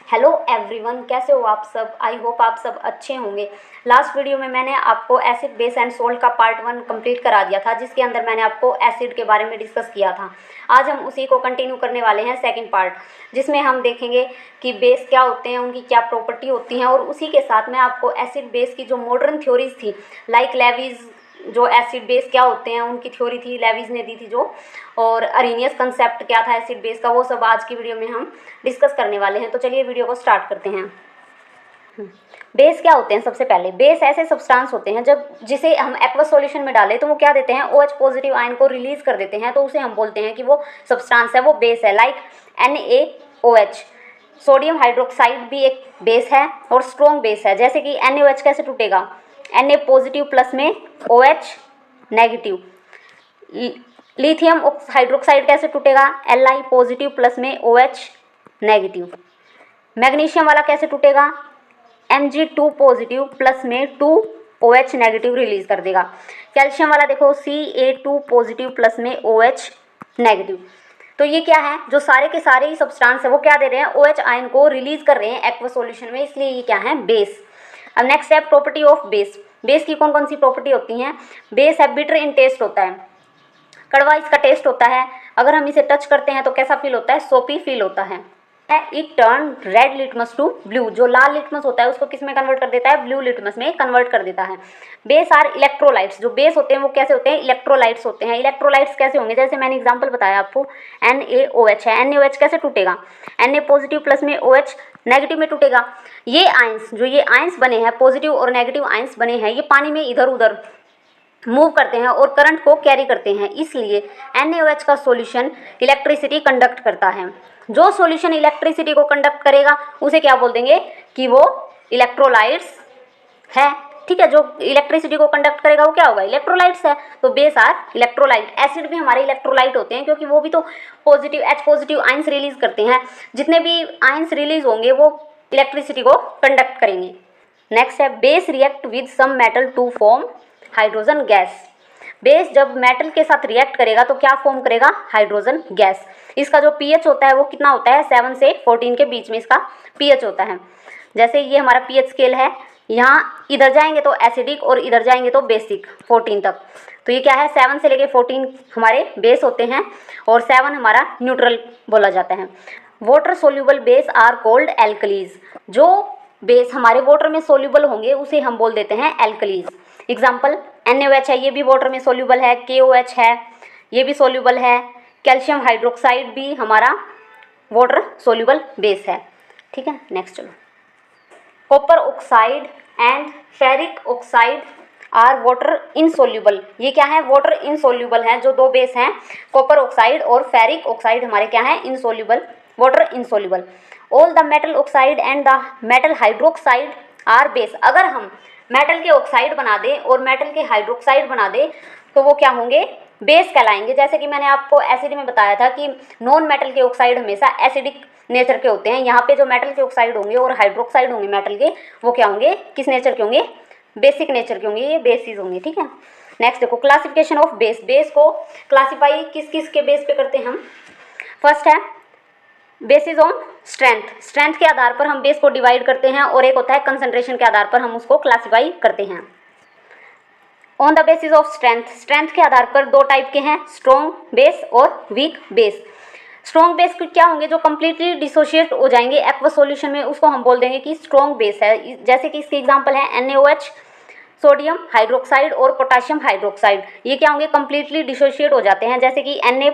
Hello everyone, कैसे हो आप सब। आई होप आप सब अच्छे होंगे। लास्ट वीडियो में मैंने आपको एसिड बेस एंड सोल्ट का पार्ट 1 कंप्लीट करा दिया था, जिसके अंदर मैंने आपको एसिड के बारे में डिस्कस किया था। आज हम उसी को कंटिन्यू करने वाले हैं, सेकंड पार्ट, जिसमें हम देखेंगे कि बेस क्या होते हैं, उनकी क्या प्रॉपर्टी होती हैं, और उसी के साथ में आपको एसिड बेस की जो मॉडर्न थ्योरीज थी, लाइक लेविज, जो एसिड बेस क्या होते हैं उनकी थ्योरी थी, लेविज ने दी थी जो, और अरेनियस कंसेप्ट क्या था एसिड बेस का, वो सब आज की वीडियो में हम डिस्कस करने वाले हैं। तो चलिए वीडियो को स्टार्ट करते हैं। बेस क्या होते हैं? सबसे पहले बेस ऐसे सब्सटेंस होते हैं जब जिसे हम एक्वस सॉल्यूशन में डालें तो वो क्या देते हैं, OH पॉजिटिव आयन को रिलीज कर देते हैं, तो उसे हम बोलते हैं कि वो सब्सटेंस है, वो बेस है। लाइक NaOH, सोडियम हाइड्रोक्साइड भी एक बेस है और स्ट्रॉन्ग बेस है। जैसे कि NaOH कैसे टूटेगा, Na पॉजिटिव प्लस में OH नेगेटिव। लिथियम हाइड्रोक्साइड कैसे टूटेगा, Li पॉजिटिव प्लस में OH नेगेटिव। मैग्नीशियम वाला कैसे टूटेगा, Mg2 पॉजिटिव प्लस में 2 OH नेगेटिव रिलीज कर देगा। कैल्शियम वाला देखो Ca2 पॉजिटिव प्लस में OH नेगेटिव। तो ये क्या है, जो सारे के सारे ही सब्सटेंस है वो क्या दे रहे हैं, OH आयन को रिलीज कर रहे हैं एक्वस सॉल्यूशन में, इसलिए ये क्या है, बेस। अब नेक्स्ट है प्रॉपर्टी ऑफ बेस। बेस की कौन कौन सी प्रॉपर्टी होती हैं? बेस है बिटर इन टेस्ट होता है, कड़वा इसका टेस्ट होता है। अगर हम इसे टच करते हैं तो कैसा फील होता है, सोपी फील होता है। It turn red litmus to blue, जो लाल लिटमस होता है उसको किस में कन्वर्ट कर देता है, ब्लू लिटमस में कन्वर्ट कर देता है। बेस आर इलेक्ट्रोलाइट्स, जो बेस होते हैं वो कैसे होते हैं, इलेक्ट्रोलाइट्स होते हैं। इलेक्ट्रोलाइट्स कैसे होंगे, जैसे मैंने एग्जांपल बताया आपको, NaOH है, NaOH कैसे टूटेगा, Na पॉजिटिव प्लस में OH नेगेटिव में टूटेगा। ये आयंस, जो ये आयंस बने हैं, पॉजिटिव और नेगेटिव आयंस बने हैं, ये पानी में इधर उधर मूव करते हैं और करंट को कैरी करते हैं, इसलिए NaOH का सॉल्यूशन इलेक्ट्रिसिटी कंडक्ट करता है। जो सॉल्यूशन इलेक्ट्रिसिटी को कंडक्ट करेगा उसे क्या बोल देंगे कि वो इलेक्ट्रोलाइट्स है। ठीक है, जो इलेक्ट्रिसिटी को कंडक्ट करेगा वो क्या होगा, इलेक्ट्रोलाइट्स है। तो बेस आर इलेक्ट्रोलाइट। एसिड भी हमारे इलेक्ट्रोलाइट होते हैं, क्योंकि वो भी तो positive H positive ions release करते हैं। जितने भी आयंस रिलीज होंगे वो इलेक्ट्रिसिटी को कंडक्ट करेंगे। नेक्स्ट है base react with some metal to form hydrogen gas. Base जब मेटल के साथ रिएक्ट करेगा तो क्या फॉर्म करेगा, हाइड्रोजन गैस। इसका जो pH होता है वो कितना होता है, 7 से 14 के बीच में इसका pH होता है। जैसे ये हमारा pH स्केल है, यहाँ इधर जाएंगे तो एसिडिक और इधर जाएंगे तो बेसिक 14 तक। तो ये क्या है, 7 से लेके 14 हमारे बेस होते हैं और 7 हमारा न्यूट्रल बोला जाता है। Water soluble base are called alkalis. जो बेस हमारे वाटर में सोल्यूबल होंगे उसे हम बोल देते हैं एल्कलीज। एग्जाम्पल NaOH है, ये भी वाटर में सोल्यूबल है। KOH है, ये भी सोल्यूबल है। कैल्शियम हाइड्रोक्साइड भी हमारा वाटर सोल्यूबल बेस है। ठीक है, नेक्स्ट चलो। Copper oxide and ferric oxide are water insoluble. ये क्या है, वाटर इनसोल्यूबल है। जो दो बेस हैं, कॉपर ऑक्साइड और फेरिक ऑक्साइड, हमारे क्या है, insoluble, water insoluble. All the metal oxide and the metal hydroxide are base. अगर हम मेटल के ऑक्साइड बना दें और मेटल के हाइड्रोक्साइड बना दें तो वो क्या होंगे, बेस कहलाएंगे। जैसे कि मैंने आपको एसिड में बताया था कि नॉन मेटल के ऑक्साइड हमेशा एसिडिक नेचर के होते हैं। यहाँ पे जो मेटल के ऑक्साइड होंगे और हाइड्रोक्साइड होंगे मेटल के, वो क्या होंगे, किस नेचर के होंगे, बेसिक नेचर के होंगे, ये बेसिस होंगे। ठीक है, नेक्स्ट देखो क्लासिफिकेशन ऑफ बेस। बेस को क्लासीफाई किस किस के बेस पे करते हैं हम? फर्स्ट है बेसिस ऑन स्ट्रेंथ। स्ट्रेंथ के आधार पर हम बेस को डिवाइड करते हैं, और एक होता है कंसंट्रेशन के आधार पर हम उसको क्लासीफाई करते हैं। On the basis of strength, strength के आधार पर दो टाइप के हैं, स्ट्रॉन्ग बेस और वीक बेस। स्ट्रॉन्ग बेस क्या होंगे, जो कंप्लीटली डिसोशिएट हो जाएंगे एक्वस सॉल्यूशन में, उसको हम बोल देंगे कि स्ट्रॉन्ग बेस है। जैसे कि इसके एग्जांपल है NaOH, सोडियम हाइड्रोक्साइड और पोटाशियम हाइड्रोक्साइड। ये क्या होंगे, कंप्लीटली डिसोशिएट हो जाते हैं। जैसे कि Na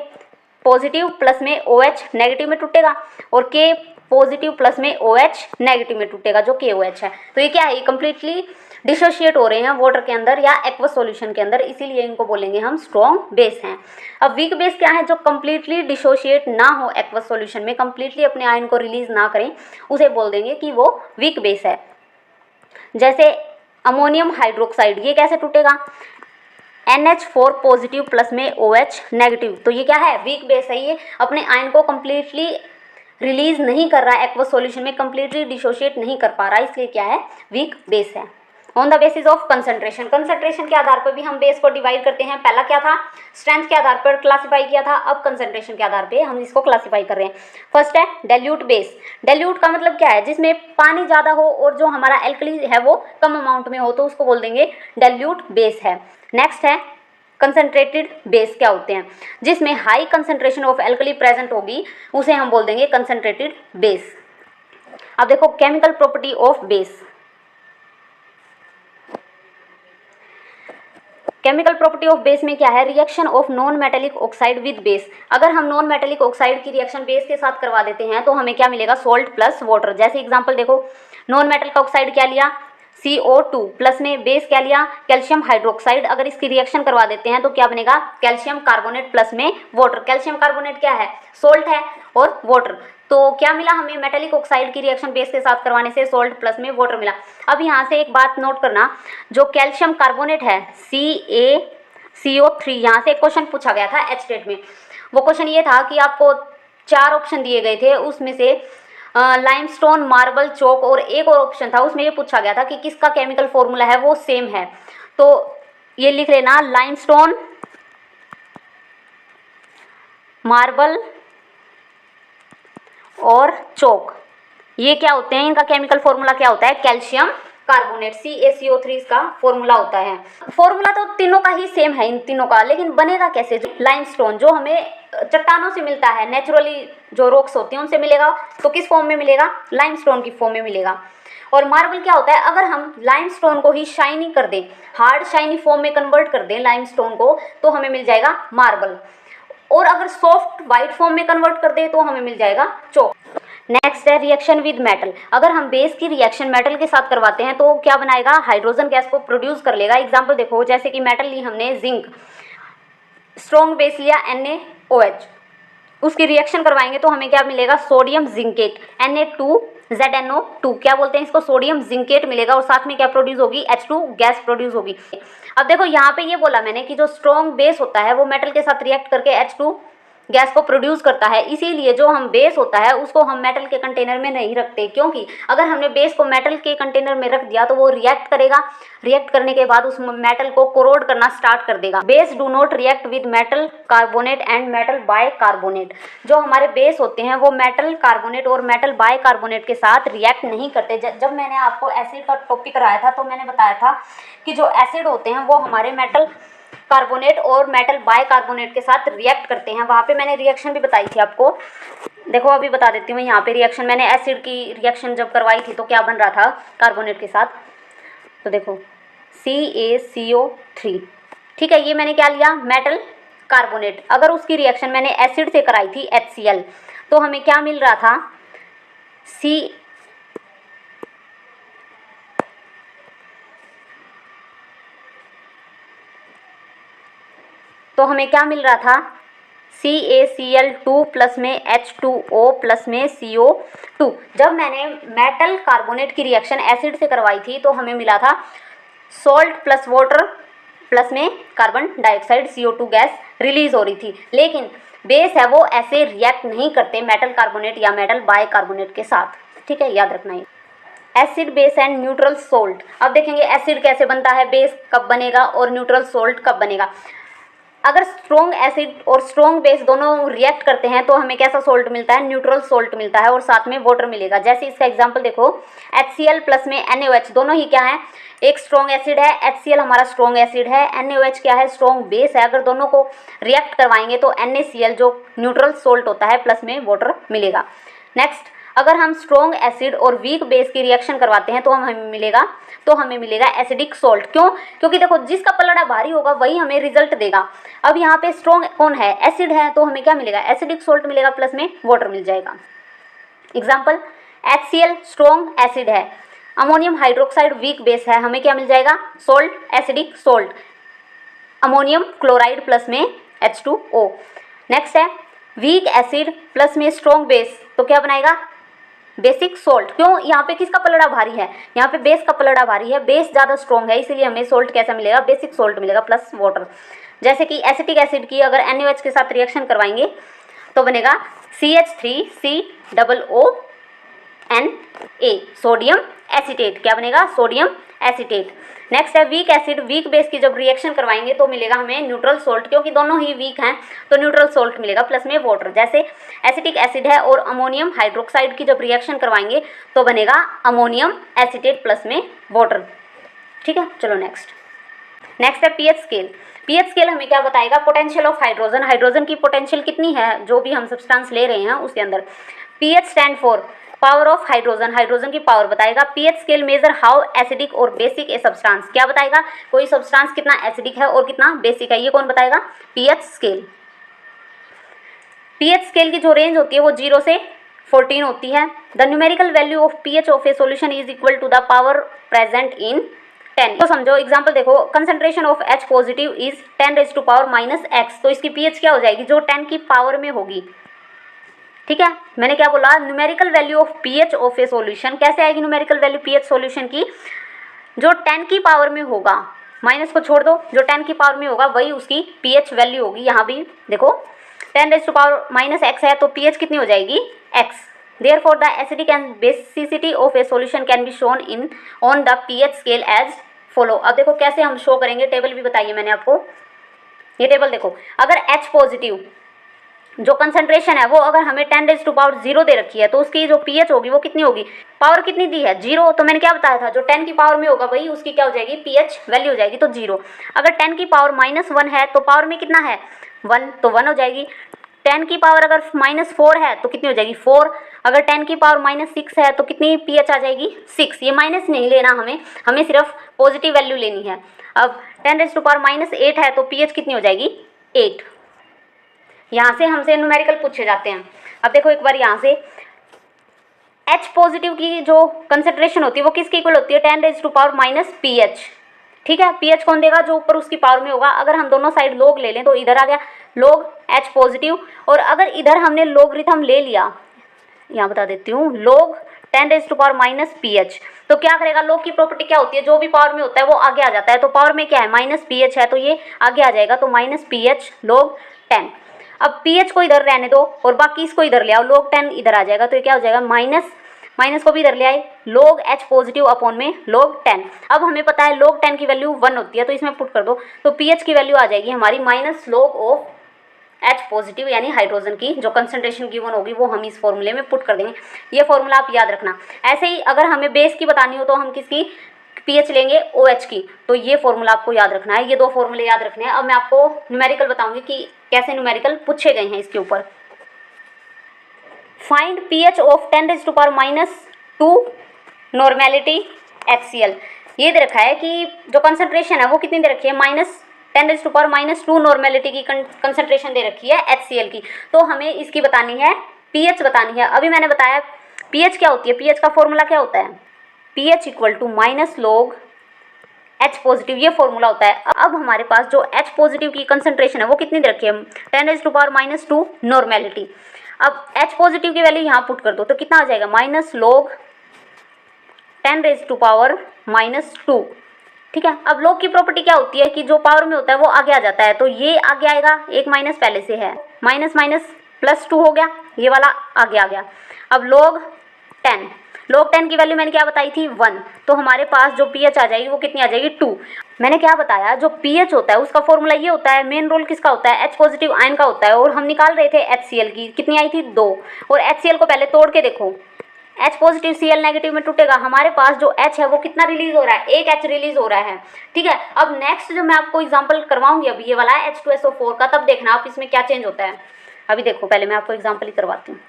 पॉजिटिव प्लस में OH नेगेटिव में टूटेगा और K पॉजिटिव प्लस में OH नेगेटिव में टूटेगा, जो KOH है। तो ये क्या है, ये कंप्लीटली डिसोशिएट हो रहे हैं वाटर के अंदर या एक्वस सॉल्यूशन के अंदर, इसीलिए इनको बोलेंगे हम स्ट्रॉन्ग बेस हैं। अब वीक बेस क्या है, जो कंप्लीटली डिसोशिएट ना हो एक्वस सॉल्यूशन में, कंप्लीटली अपने आयन को रिलीज ना करें, उसे बोल देंगे कि वो वीक बेस है। जैसे अमोनियम हाइड्रोक्साइड, ये कैसे टूटेगा, NH4 पॉजिटिव प्लस में OH नेगेटिव। तो ये क्या है, वीक बेस है। ये अपने आयन को कंप्लीटली रिलीज नहीं कर रहा है एक्वस सॉल्यूशन में, कंप्लीटली डिसोशिएट नहीं कर पा रहा है, इसलिए क्या है, वीक बेस है। On the basis of concentration, concentration के आधार पर भी हम बेस को डिवाइड करते हैं। पहला क्या था, स्ट्रेंथ के आधार पर क्लासीफाई किया था, अब कंसंट्रेशन के आधार पे हम इसको क्लासीफाई कर रहे हैं। फर्स्ट है डाइल्यूट बेस। डाइल्यूट का मतलब क्या है, जिसमें पानी ज़्यादा हो और जो हमारा एल्कली है वो कम अमाउंट में हो, तो उसको बोल देंगे डाइल्यूट बेस है। नेक्स्ट है कंसंट्रेटेड बेस। क्या होते हैं, जिसमें high concentration of alkali present होगी, उसे हम बोल देंगे कंसंट्रेटेड बेस। अब देखो chemical property of base. Chemical property of base में क्या है, reaction of non metallic oxide with base. अगर हम नॉन मेटेलिक ऑक्साइड की रिएक्शन बेस के साथ करवा देते हैं तो हमें क्या मिलेगा, सॉल्ट प्लस वाटर। जैसे एग्जांपल देखो, नॉन मेटल का ऑक्साइड क्या लिया, CO2 प्लस में बेस क्या लिया, कैल्शियम हाइड्रोक्साइड। अगर इसकी रिएक्शन करवा देते हैं तो क्या बनेगा, कैल्शियम कार्बोनेट प्लस में वाटर। कैल्शियम कार्बोनेट क्या है, सोल्ट है और वाटर। तो क्या मिला हमें, मेटेलिक ऑक्साइड की रिएक्शन बेस के साथ करवाने से सोल्ट प्लस में वाटर मिला। अब यहाँ से एक बात नोट करना, जो कैल्शियम कार्बोनेट है CaCO3, यहाँ से एक क्वेश्चन पूछा गया था एचटेट में। वो क्वेश्चन ये था कि आपको 4 ऑप्शन दिए गए थे, उसमें से लाइमस्टोन, मार्बल, चौक और एक और ऑप्शन था, उसमें ये पूछा गया था कि किसका केमिकल फॉर्मूला है वो सेम है। तो ये लिख लेना, लाइमस्टोन, मार्बल और चौक, ये क्या होते हैं, इनका केमिकल फॉर्मूला क्या होता है, कैल्शियम कार्बोनेट, CaCO3 इसका फॉर्मूला होता है। फॉर्मूला तो तीनों का ही सेम है, इन तीनों का, लेकिन बनेगा कैसे। लाइमस्टोन जो हमें चट्टानों से मिलता है, नेचुरली जो रॉक्स होती हैं उनसे मिलेगा, तो किस फॉर्म में मिलेगा, लाइमस्टोन की फॉर्म में मिलेगा। और मार्बल क्या होता है, अगर हम लाइमस्टोन को ही शाइनी कर दें, हार्ड शाइनी फॉर्म में कन्वर्ट कर दें लाइमस्टोन को, तो हमें मिल जाएगा मार्बल। और अगर सॉफ्ट वाइट फॉर्म में कन्वर्ट कर दें तो हमें मिल जाएगा चौक। नेक्स्ट है रिएक्शन विद मेटल। अगर हम बेस की रिएक्शन मेटल के साथ करवाते हैं तो क्या बनाएगा, हाइड्रोजन गैस को प्रोड्यूस कर लेगा। एग्जांपल देखो, जैसे कि मेटल ली हमने जिंक, स्ट्रॉन्ग बेस लिया NaOH, उसकी रिएक्शन करवाएंगे तो हमें क्या मिलेगा, सोडियम जिंकेट, Na2ZNO2, क्या बोलते हैं इसको, सोडियम जिंकेट मिलेगा। और साथ में क्या प्रोड्यूस होगी, H2 गैस प्रोड्यूस होगी। अब देखो यहाँ पे ये बोला मैंने कि जो स्ट्रॉन्ग बेस होता है वो मेटल के साथ रिएक्ट करके H2 गैस को प्रोड्यूस करता है, इसीलिए जो हम बेस होता है उसको हम मेटल के कंटेनर में नहीं रखते, क्योंकि अगर हमने बेस को मेटल के कंटेनर में रख दिया तो वो रिएक्ट करेगा, रिएक्ट करने के बाद उस मेटल को कोरोड करना स्टार्ट कर देगा। Base do not react with metal carbonate and metal by carbonate. जो हमारे बेस होते हैं वो मेटल कार्बोनेट और मेटल बाय कार्बोनेट के साथ रिएक्ट नहीं करते। जब मैंने आपको एसिड का टॉपिक कराया था तो मैंने बताया था कि जो एसिड होते हैं वो हमारे मेटल कार्बोनेट और मेटल बाय कार्बोनेट के साथ रिएक्ट करते हैं। वहाँ पे मैंने रिएक्शन भी बताई थी आपको, देखो अभी बता देती हूँ। यहाँ पे रिएक्शन मैंने एसिड की रिएक्शन जब करवाई थी तो क्या बन रहा था कार्बोनेट के साथ, तो देखो CaCO3, ठीक है। ये मैंने क्या लिया, मेटल कार्बोनेट। अगर उसकी रिएक्शन मैंने एसिड से कराई थी HCl, तो हमें क्या मिल रहा था, तो हमें क्या मिल रहा था, CaCl2 प्लस में H2O प्लस में CO2। जब मैंने मेटल कार्बोनेट की रिएक्शन एसिड से करवाई थी तो हमें मिला था सॉल्ट प्लस वाटर प्लस में carbon dioxide, CO2 gas release हो रही थी। लेकिन बेस है वो ऐसे रिएक्ट नहीं करते मेटल कार्बोनेट या मेटल बाय कार्बोनेट के साथ, ठीक है, याद रखना ये। Acid base and neutral salt. अब देखेंगे एसिड कैसे बनता है, बेस कब बनेगा और न्यूट्रल सोल्ट कब बनेगा। अगर स्ट्रॉन्ग एसिड और स्ट्रॉन्ग बेस दोनों रिएक्ट करते हैं तो हमें कैसा सोल्ट मिलता है, न्यूट्रल सोल्ट मिलता है, और साथ में वाटर मिलेगा। जैसे इसका एग्जांपल देखो, HCl प्लस में NaOH, दोनों ही क्या है, एक स्ट्रॉन्ग एसिड है, HCl हमारा स्ट्रॉन्ग एसिड है, NaOH क्या है, स्ट्रॉन्ग बेस है। अगर दोनों को रिएक्ट करवाएंगे तो NaCl जो न्यूट्रल सोल्ट होता है प्लस में वाटर मिलेगा। नेक्स्ट, अगर हम स्ट्रॉन्ग एसिड और वीक बेस की रिएक्शन करवाते हैं तो हमें मिलेगा एसिडिक सोल्ट। क्यों, क्योंकि देखो जिसका पलड़ा भारी होगा वही हमें रिजल्ट देगा। अब यहाँ पे स्ट्रॉन्ग कौन है, एसिड है, तो हमें क्या मिलेगा, एसिडिक सोल्ट मिलेगा प्लस में वाटर मिल जाएगा। एग्जाम्पल, HCl स्ट्रॉन्ग एसिड है, अमोनियम हाइड्रोक्साइड वीक बेस है, हमें क्या मिल जाएगा, salt, acidic salt, ammonium chloride plus में H2O। नेक्स्ट है वीक एसिड प्लस में स्ट्रॉन्ग बेस, तो क्या बनाएगा, बेसिक सोल्ट। क्यों, यहाँ पे किसका पलड़ा भारी है, यहाँ पे बेस का पलड़ा भारी है, बेस ज़्यादा स्ट्रॉन्ग है, इसीलिए हमें सोल्ट कैसा मिलेगा, बेसिक सोल्ट मिलेगा प्लस वाटर। जैसे कि एसिटिक एसिड की अगर NaOH के साथ रिएक्शन करवाएंगे तो बनेगा CH3COONA, सोडियम एसीटेट। क्या बनेगा, सोडियम एसीटेट। नेक्स्ट है वीक एसिड, वीक बेस की जब रिएक्शन करवाएंगे तो मिलेगा हमें न्यूट्रल सोल्ट, क्योंकि दोनों ही वीक हैं तो न्यूट्रल सोल्ट मिलेगा प्लस में वाटर। जैसे एसिटिक एसिड है और अमोनियम हाइड्रोक्साइड की जब रिएक्शन करवाएंगे तो बनेगा अमोनियम एसीटेट प्लस में वाटर। ठीक है, चलो नेक्स्ट है पीएच स्केल। पीएच स्केल हमें क्या बताएगा, पोटेंशियल ऑफ हाइड्रोजन, हाइड्रोजन की पोटेंशियल कितनी है जो भी हम सब्सटेंस ले रहे हैं उसके अंदर। PH stand for power of hydrogen, hydrogen की पावर बताएगा। PH scale major how acidic और बेसिक ए सब्सटेंस, क्या बताएगा, कोई सब्सटेंस कितना एसिडिक है और कितना बेसिक है, ये कौन बताएगा, पीएच स्केल। पीएच स्केल की जो रेंज होती है वो 0 से 14 होती है। The numerical value of pH of a solution is equal to the power present in 10। तो समझो एग्जांपल देखो, concentration of H positive is 10⁻⁻x, तो इसकी पीएच क्या हो जाएगी, जो 10 की पावर में होगी। ठीक है, मैंने क्या बोला, numerical value of pH of a solution, कैसे आएगी न्यूमेरिकल वैल्यू पीएच सॉल्यूशन की, जो 10 की पावर में होगा, माइनस को छोड़ दो, जो 10 की पावर में होगा वही उसकी पीएच वैल्यू होगी। यहाँ भी देखो 10⁻⁻x है तो पीएच कितनी हो जाएगी, x। Therefore, the acidic and basicity of a solution can be shown in on the pH scale as follow। अब देखो कैसे हम शो करेंगे, टेबल भी बताइए मैंने आपको, ये टेबल देखो, अगर H पॉजिटिव जो कंसंट्रेशन है वो अगर हमें 10⁻0 दे रखी है तो उसकी जो पीएच होगी वो कितनी होगी, पावर कितनी दी है, 0। तो मैंने क्या बताया था, जो 10 की पावर में होगा वही उसकी क्या हो जाएगी, पीएच वैल्यू हो जाएगी, तो 0। अगर 10 की पावर -1 है तो पावर में कितना है, 1, तो 1 हो जाएगी। 10 की पावर अगर -4 है तो कितनी हो जाएगी, 4। अगर 10 की पावर -6 है तो कितनी पीएच आ जाएगी, 6। ये माइनस नहीं लेना हमें सिर्फ पॉजिटिव वैल्यू लेनी है। अब 10⁻⁻8 है तो पीएच कितनी हो जाएगी, 8। यहाँ से हमसे न्यूमेरिकल पूछे जाते हैं। अब देखो एक बार यहाँ से H पॉजिटिव की जो कंसंट्रेशन होती है वो किसके इक्वल होती है, 10⁻⁻pH। ठीक है, पीएच कौन देगा, जो ऊपर उसकी पावर में होगा। अगर हम दोनों साइड लोग ले लें तो इधर आ गया लोग H पॉजिटिव, और अगर इधर हमने लोगरिथम ले लिया, यहाँ बता देती हूँ, लोग 10⁻⁻pH, तो क्या करेगा, लोग की प्रॉपर्टी क्या होती है, जो भी पावर में होता है वो आगे आ जाता है। तो पावर में क्या है, -pH है तो ये आगे आ जाएगा, तो -pH log 10। अब pH को इधर रहने दो और बाकी इसको इधर ले आओ, log 10 इधर आ जाएगा, तो ये क्या हो जाएगा, माइनस को भी इधर ले आए, log H पॉजिटिव अपॉन में log 10। अब हमें पता है log 10 की वैल्यू 1 होती है, तो इसमें पुट कर दो, तो pH की वैल्यू आ जाएगी हमारी -log ऑफ H पॉजिटिव, यानी हाइड्रोजन की जो कंसंट्रेशन गिवन होगी वो हम इस फॉर्मूले में पुट कर देंगे। ये फॉर्मूला आप याद रखना। ऐसे ही अगर हमें बेस की बतानी हो तो हम किसकी पीएच लेंगे, OH की, तो ये फॉर्मूला आपको याद रखना है। ये 2 फॉर्मूले याद रखने हैं। अब मैं आपको न्यूमेरिकल बताऊंगी कि कैसे न्यूमेरिकल पूछे गए हैं इसके ऊपर। Find pH of 10⁻⁻2 normality HCl। ये दे रखा है कि जो कंसंट्रेशन है वो कितनी दे रखी है, -10⁻⁻2 नॉर्मेलिटी की कंसंट्रेशन दे रखी है HCl की। तो हमें इसकी बतानी है पीएच बतानी है। अभी मैंने बताया पीएच क्या होती है, पीएच का फॉर्मूला क्या होता है, pH = -log H पॉजिटिव, ये फॉर्मूला होता है। अब हमारे पास जो H पॉजिटिव की कंसंट्रेशन है वो कितनी दे रखी है, 10⁻⁻2 नॉर्मेलिटी। अब H पॉजिटिव की वैल्यू यहाँ पुट कर दो तो कितना आ जाएगा, -log 10⁻⁻2। ठीक है, अब log की प्रॉपर्टी क्या होती है कि जो पावर में होता है वो आगे आ जाता है, तो ये आगे आएगा, एक माइनस पहले से है, माइनस +2 हो गया, ये वाला आगे आ गया। अब log 10 की वैल्यू मैंने क्या बताई थी, 1, तो हमारे पास जो pH आ जाएगी वो कितनी आ जाएगी, 2। मैंने क्या बताया, जो pH होता है उसका फॉर्मूला ये होता है, मेन रोल किसका होता है, H पॉजिटिव आयन का होता है। और हम निकाल रहे थे HCl की, कितनी आई थी, 2। और HCl को पहले तोड़ के देखो, H पॉजिटिव Cl नेगेटिव में टूटेगा, हमारे पास जो H है वो कितना रिलीज हो रहा है, एक H रिलीज हो रहा है। ठीक है, अब नेक्स्ट जो मैं आपको एग्जाम्पल करवाऊंगी अभी ये वाला है H2SO4 का, तब देखना आप इसमें क्या चेंज होता है। अभी देखो पहले मैं आपको एग्जाम्पल ही करवाती हूँ।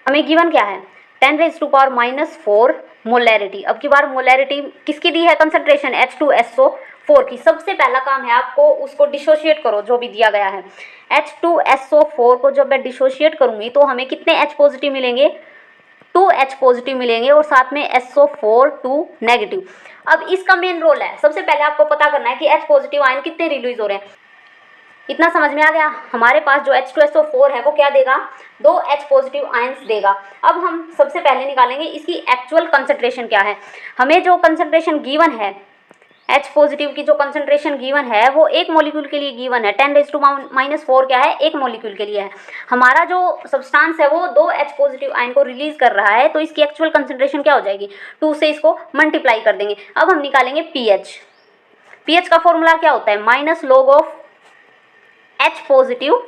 हमें गिवन क्या है, 10⁻⁻4 मोलैरिटी। अब की बार मोलैरिटी किसकी दी है, कंसंट्रेशन H2SO4 की। सबसे पहला काम है आपको उसको डिसोशिएट करो, जो भी दिया गया है। H2SO4 को जब मैं डिसोशिएट करूंगी तो हमें कितने H पॉजिटिव मिलेंगे, 2 H पॉजिटिव मिलेंगे और साथ में SO4 2 नेगेटिव। अब इसका मेन रोल है, सबसे पहले आपको पता करना है कि H पॉजिटिव आयन कितने रिलीज हो रहे हैं। इतना समझ में आ गया। हमारे पास जो H2SO4 है वो क्या देगा, 2 H पॉजिटिव आयंस देगा। अब हम सबसे पहले निकालेंगे इसकी एक्चुअल कंसंट्रेशन क्या है। हमें जो कंसंट्रेशन गिवन है H पॉजिटिव की जो कंसंट्रेशन गिवन है वो एक मॉलिक्यूल के लिए गिवन है, 10⁻⁻⁴ क्या है, एक मॉलिक्यूल के लिए है। हमारा जो सब्सटेंस है वो 2 H पॉजिटिव आयन को रिलीज कर रहा है, तो इसकी एक्चुअल कंसंट्रेशन क्या हो जाएगी, 2 से इसको मल्टीप्लाई कर देंगे। अब हम निकालेंगे pH। pH का फॉर्मूला क्या होता है, -log of H पॉजिटिव,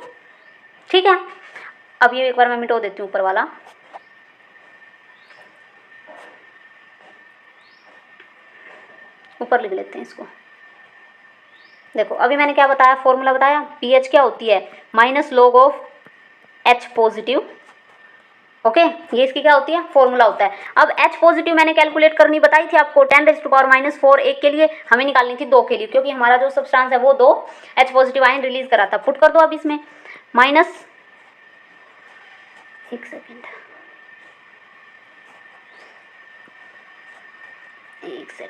ठीक है। अब ये एक बार मैं मिटो देती हूँ ऊपर वाला, ऊपर लिख लेते हैं इसको। देखो अभी मैंने क्या बताया, फॉर्मूला बताया, pH क्या होती है, -log of H positive, okay, ये इसकी क्या होती है, फॉर्मूला होता है। अब H पॉजिटिव मैंने कैलकुलेट करनी बताई थी आपको, 10⁻⁴ एक के लिए, हमें निकालनी थी 2 के लिए, क्योंकि हमारा जो सब्सटेंस है वो 2 H पॉजिटिव आयन रिलीज करा था। पुट कर दो अब इसमें, एक सेकेंड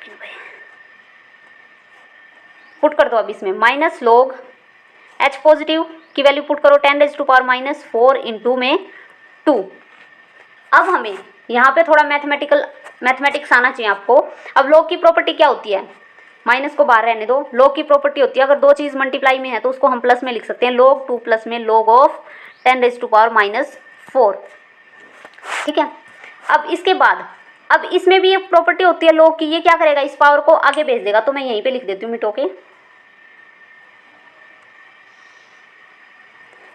भाई, पुट कर दो अब इसमें -log H पॉजिटिव की वैल्यू पुट करो, 10⁻⁴ इंटू में 2। अब हमें यहाँ पे थोड़ा मैथमेटिक्स आना चाहिए आपको। अब log की प्रॉपर्टी क्या होती है, माइनस को बाहर रहने दो, log की प्रॉपर्टी होती है अगर 2 चीज़ मल्टीप्लाई में है तो उसको हम प्लस में लिख सकते हैं, log 2 प्लस में log ऑफ 10⁻⁴, ठीक है। अब इसके बाद अब इसमें भी एक प्रॉपर्टी होती है log की, ये क्या करेगा, इस पावर को आगे भेज देगा, तो मैं यहीं पे लिख देती हूँ मिटो के,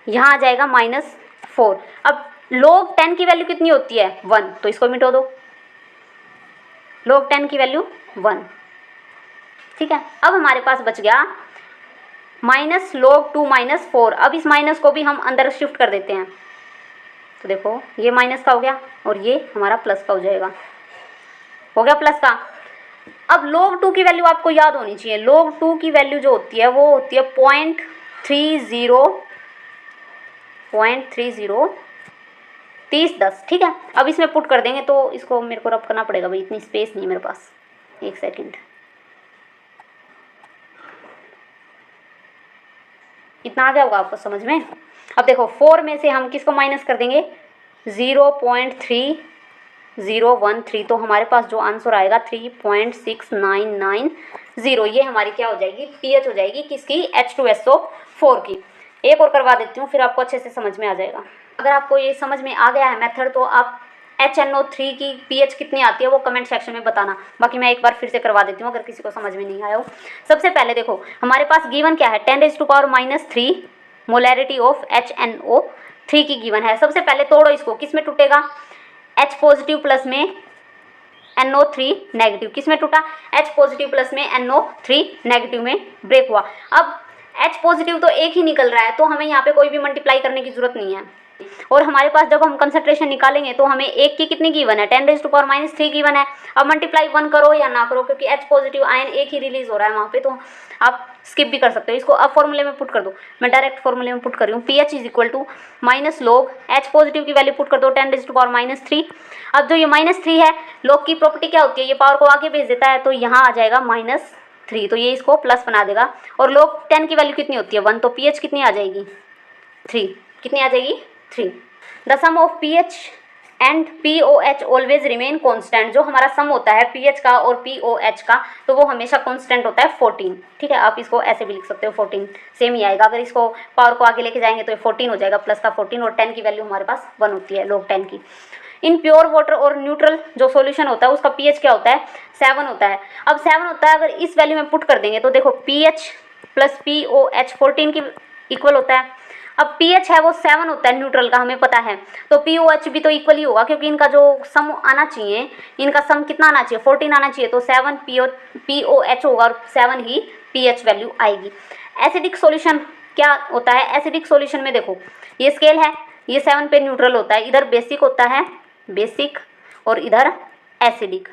यहाँ आ जाएगा -4। अब log 10 की वैल्यू कितनी होती है, 1, तो इसको मिटो दो, log 10 की वैल्यू 1, ठीक है। अब हमारे पास बच गया -log 2 -4। अब इस माइनस को भी हम अंदर शिफ्ट कर देते हैं, तो देखो ये माइनस का हो गया और ये हमारा प्लस का हो जाएगा, हो गया प्लस का। अब log 2 की वैल्यू आपको याद होनी चाहिए, log 2 की वैल्यू जो होती है वो होती है 0.30 3010, ठीक है। अब इसमें पुट कर देंगे, तो इसको मेरे को रब करना पड़ेगा भाई, इतनी स्पेस नहीं है मेरे पास, एक सेकेंड, इतना आ गया होगा आपको समझ में। अब देखो 4 में से हम किसको माइनस कर देंगे, 0.3013, तो हमारे पास जो आंसर आएगा 3.6990, ये हमारी क्या हो जाएगी, pH हो जाएगी किसकी, H2SO4 की। एक और करवा देती हूँ, फिर आपको अच्छे से समझ में आ जाएगा। अगर आपको ये समझ में आ गया है मेथड, तो आप HNO3 की pH कितनी आती है वो कमेंट सेक्शन में बताना, बाकी मैं एक बार फिर से करवा देती हूँ अगर किसी को समझ में नहीं आया हो। सबसे पहले देखो हमारे पास गिवन क्या है, 10⁻⁻3 मोलैरिटी ऑफ HNO3 की गिवन है। सबसे पहले तोड़ो इसको, किस में टूटेगा, H पॉजिटिव प्लस में NO3 नेगेटिव, किस में टूटा, H पॉजिटिव प्लस में NO3 नेगेटिव में ब्रेक हुआ। अब H पॉजिटिव तो एक ही निकल रहा है, तो हमें यहाँ पे कोई भी मल्टीप्लाई करने की जरूरत नहीं है। और हमारे पास जब हम कंसंट्रेशन निकालेंगे तो हमें एक की कितनी गिवन है, 10⁻⁻3 गिवन है। अब मल्टीप्लाई 1 करो या ना करो, क्योंकि H पॉजिटिव आयन एक ही रिलीज हो रहा है वहाँ पे, तो आप स्किप भी कर सकते हो इसको। अब फॉर्मूले में पुट कर दो, मैं डायरेक्ट फॉर्मूले में पुट कर रही हूँ, pH -log H पॉजिटिव की वैल्यू पुट कर दो 10⁻⁻3। अब जो ये -3 है, log की प्रॉपर्टी क्या होती है, ये पावर को आगे भेज देता है, तो यहाँ आ जाएगा -3, तो ये इसको प्लस बना देगा। और log 10 की वैल्यू कितनी होती है, 1, तो pH कितनी आ जाएगी, 3, कितनी आ जाएगी, 3। The sum of pH and POH always remain constant. जो हमारा सम होता है pH का और POH का, तो वो हमेशा कांस्टेंट होता है 14, ठीक है। आप इसको ऐसे भी लिख सकते हो, 14 सेम ही आएगा। अगर इसको पावर को आगे लेके जाएंगे तो ये 14 हो जाएगा, प्लस का 14, और 10 की वैल्यू हमारे पास 1 होती है, log 10 की। इन प्योर वाटर और न्यूट्रल जो सॉल्यूशन होता है उसका pH क्या होता है, 7 होता है। अब 7 होता है, अगर इस वैल्यू में पुट कर देंगे तो देखो pH प्लस POH 14 की इक्वल होता है। अब pH है वो 7 होता है न्यूट्रल का, हमें पता है, तो POH भी तो इक्वल ही होगा, क्योंकि इनका जो सम आना चाहिए, इनका सम कितना आना चाहिए, 14 आना चाहिए, तो 7 POH होगा और 7 ही pH वैल्यू आएगी। एसिडिक सॉल्यूशन क्या होता है, एसिडिक सॉल्यूशन में देखो ये स्केल है, ये 7 पे न्यूट्रल होता है, इधर बेसिक होता है, बेसिक, और इधर एसिडिक।